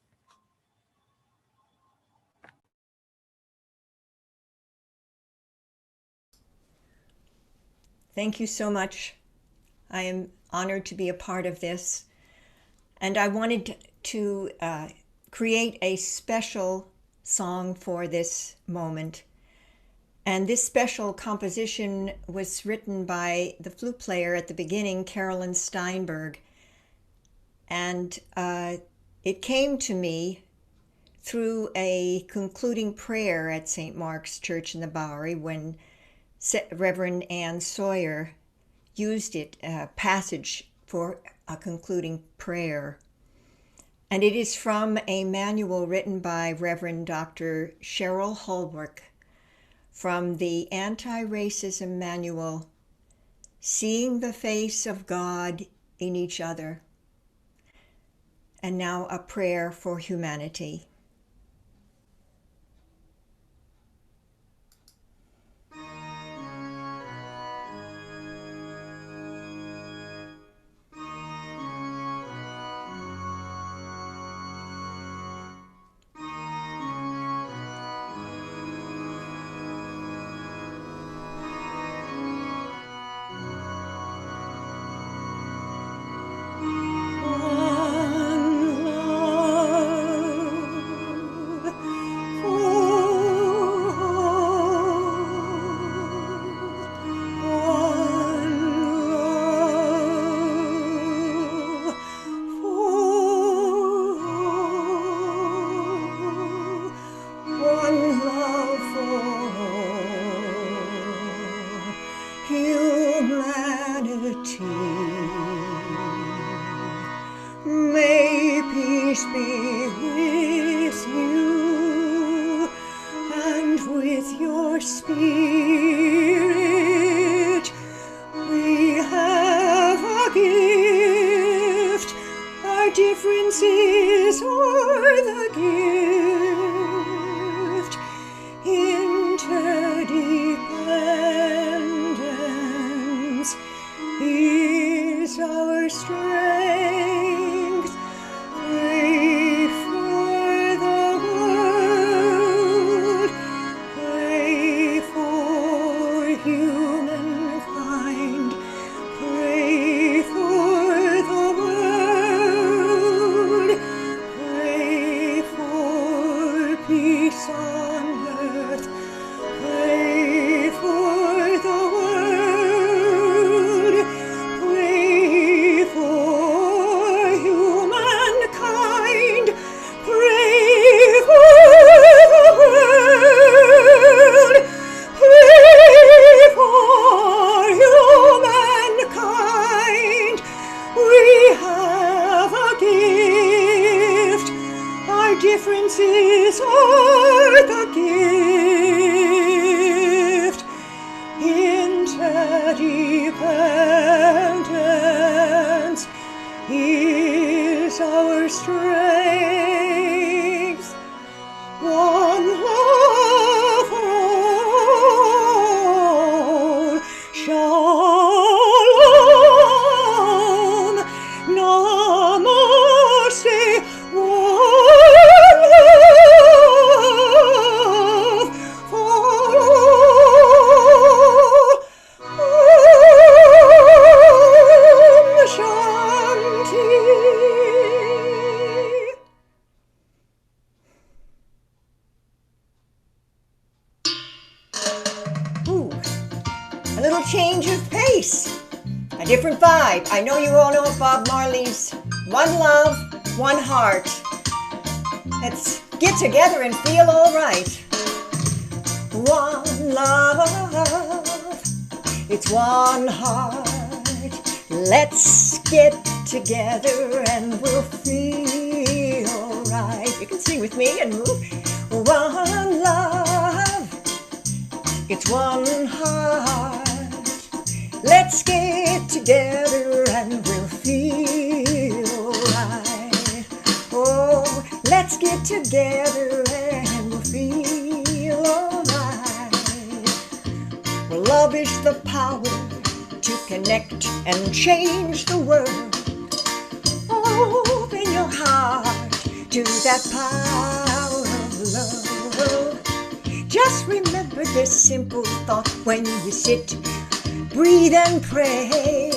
Thank you so much. I am honored to be a part of this. And I wanted to create a special song for this moment. And this special composition was written by the flute player at the beginning, Carolyn Steinberg. And it came to me through a concluding prayer at St. Mark's Church in the Bowery when Reverend Ann Sawyer used it, a passage for a concluding prayer. And it is from a manual written by Reverend Dr. Cheryl Holbrook from the Anti-Racism Manual, Seeing the Face of God in Each Other. And now a prayer for humanity. May peace be with you and with your spirit. We have a gift. Our differences are the gift. Interdependence is our strength. Pray for the world. Pray for humankind. Pray for the world. Pray for peace on earth. Pray for the world. Pray for humankind. Pray for the world. Pray for humankind. We have a gift. Our differences are the gift. Interdependence is our strength. One love for all. Shalom. Namaste. One love for all. Om Shanti. Ooh, a little change of pace, a different vibe. I know you all know Bob Marley's One Love, One Heart. Let's get together and feel all right. One love, it's one heart. Let's get together and we'll feel right. You can sing with me and move. One love, it's one heart. Let's get together and we'll feel right. Oh, let's get together and we'll feel alright. Well, love is the power to connect and change the world. Open your heart to that power of love. Just remember this simple thought when you sit, breathe and pray.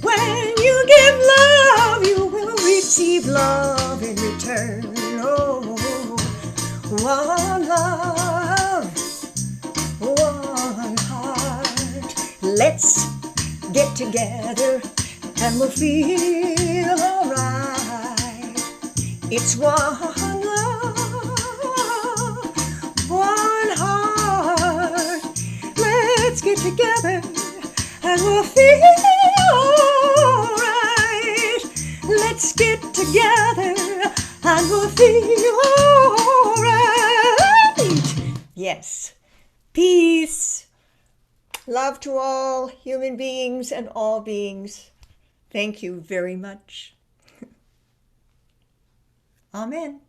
When you give love, you will receive love in return. Oh, one love, one heart. Let's get together and we'll feel alright. It's one love, one heart. Let's get together and we'll feel alright. Let's get together and we'll feel alright. Yes. peace, love to all human beings and all beings. Thank you very much. Amen.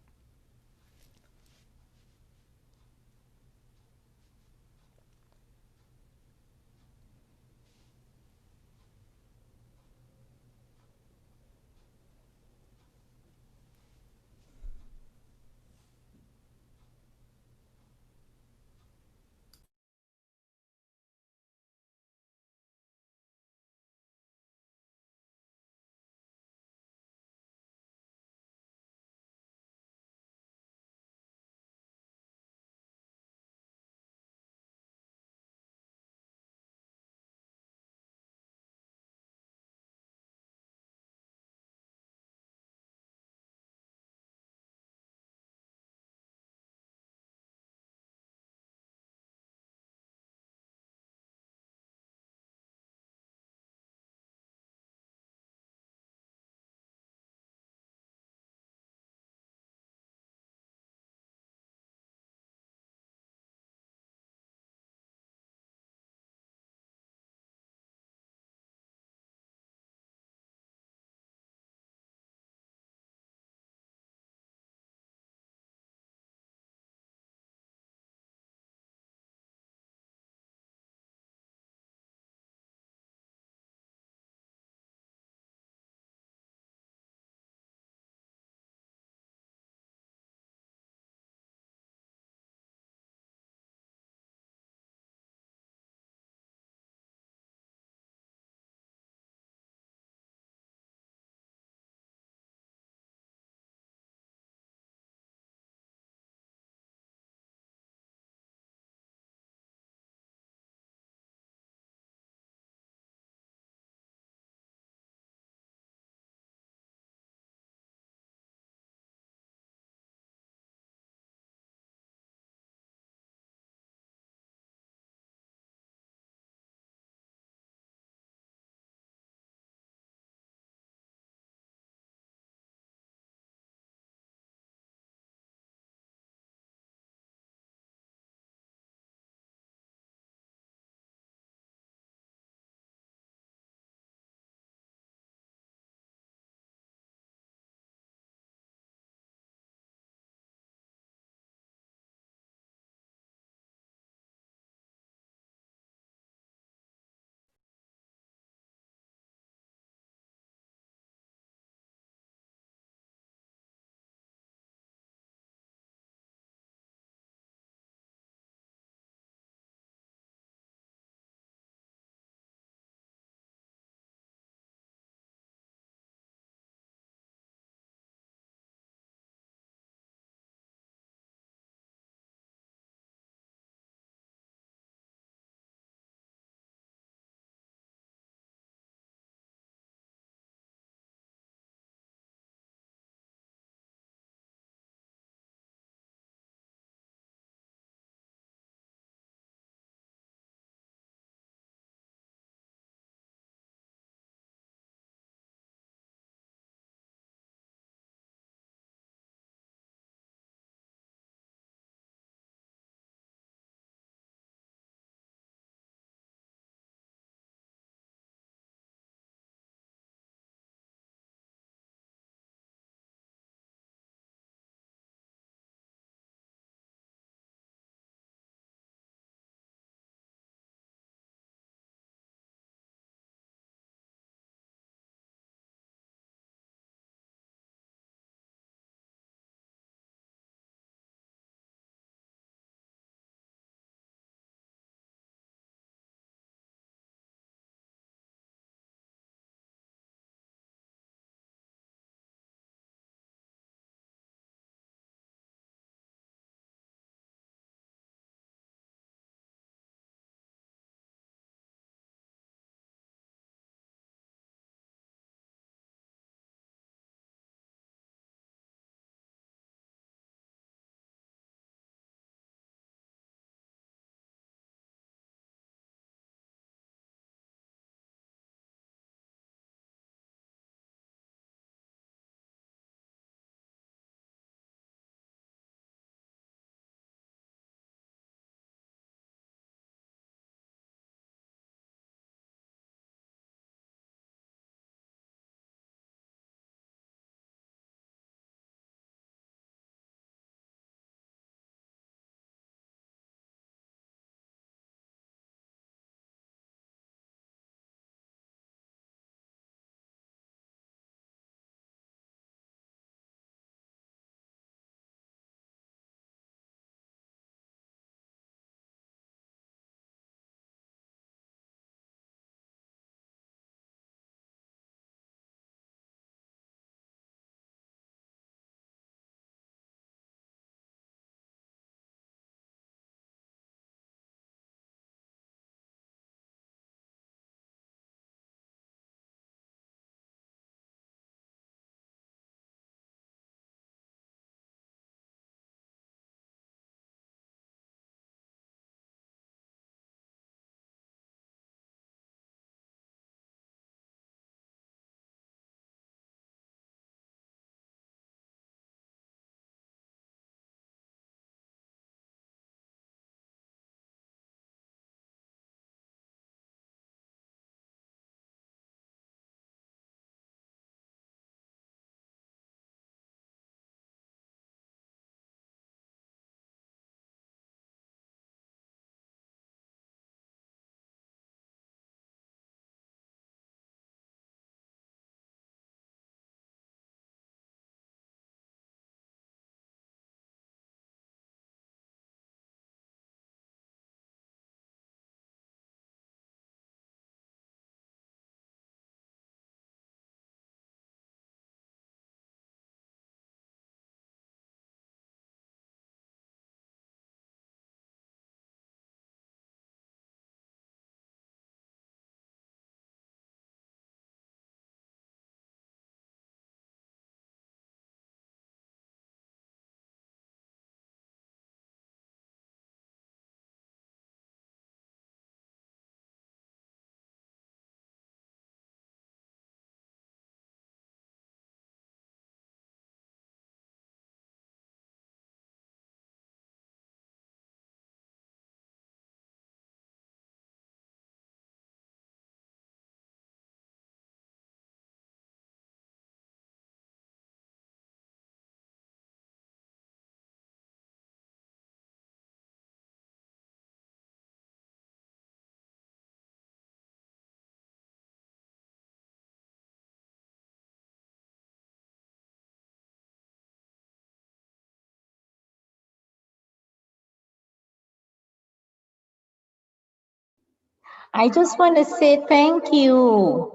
I just want to say thank you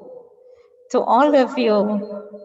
to all of you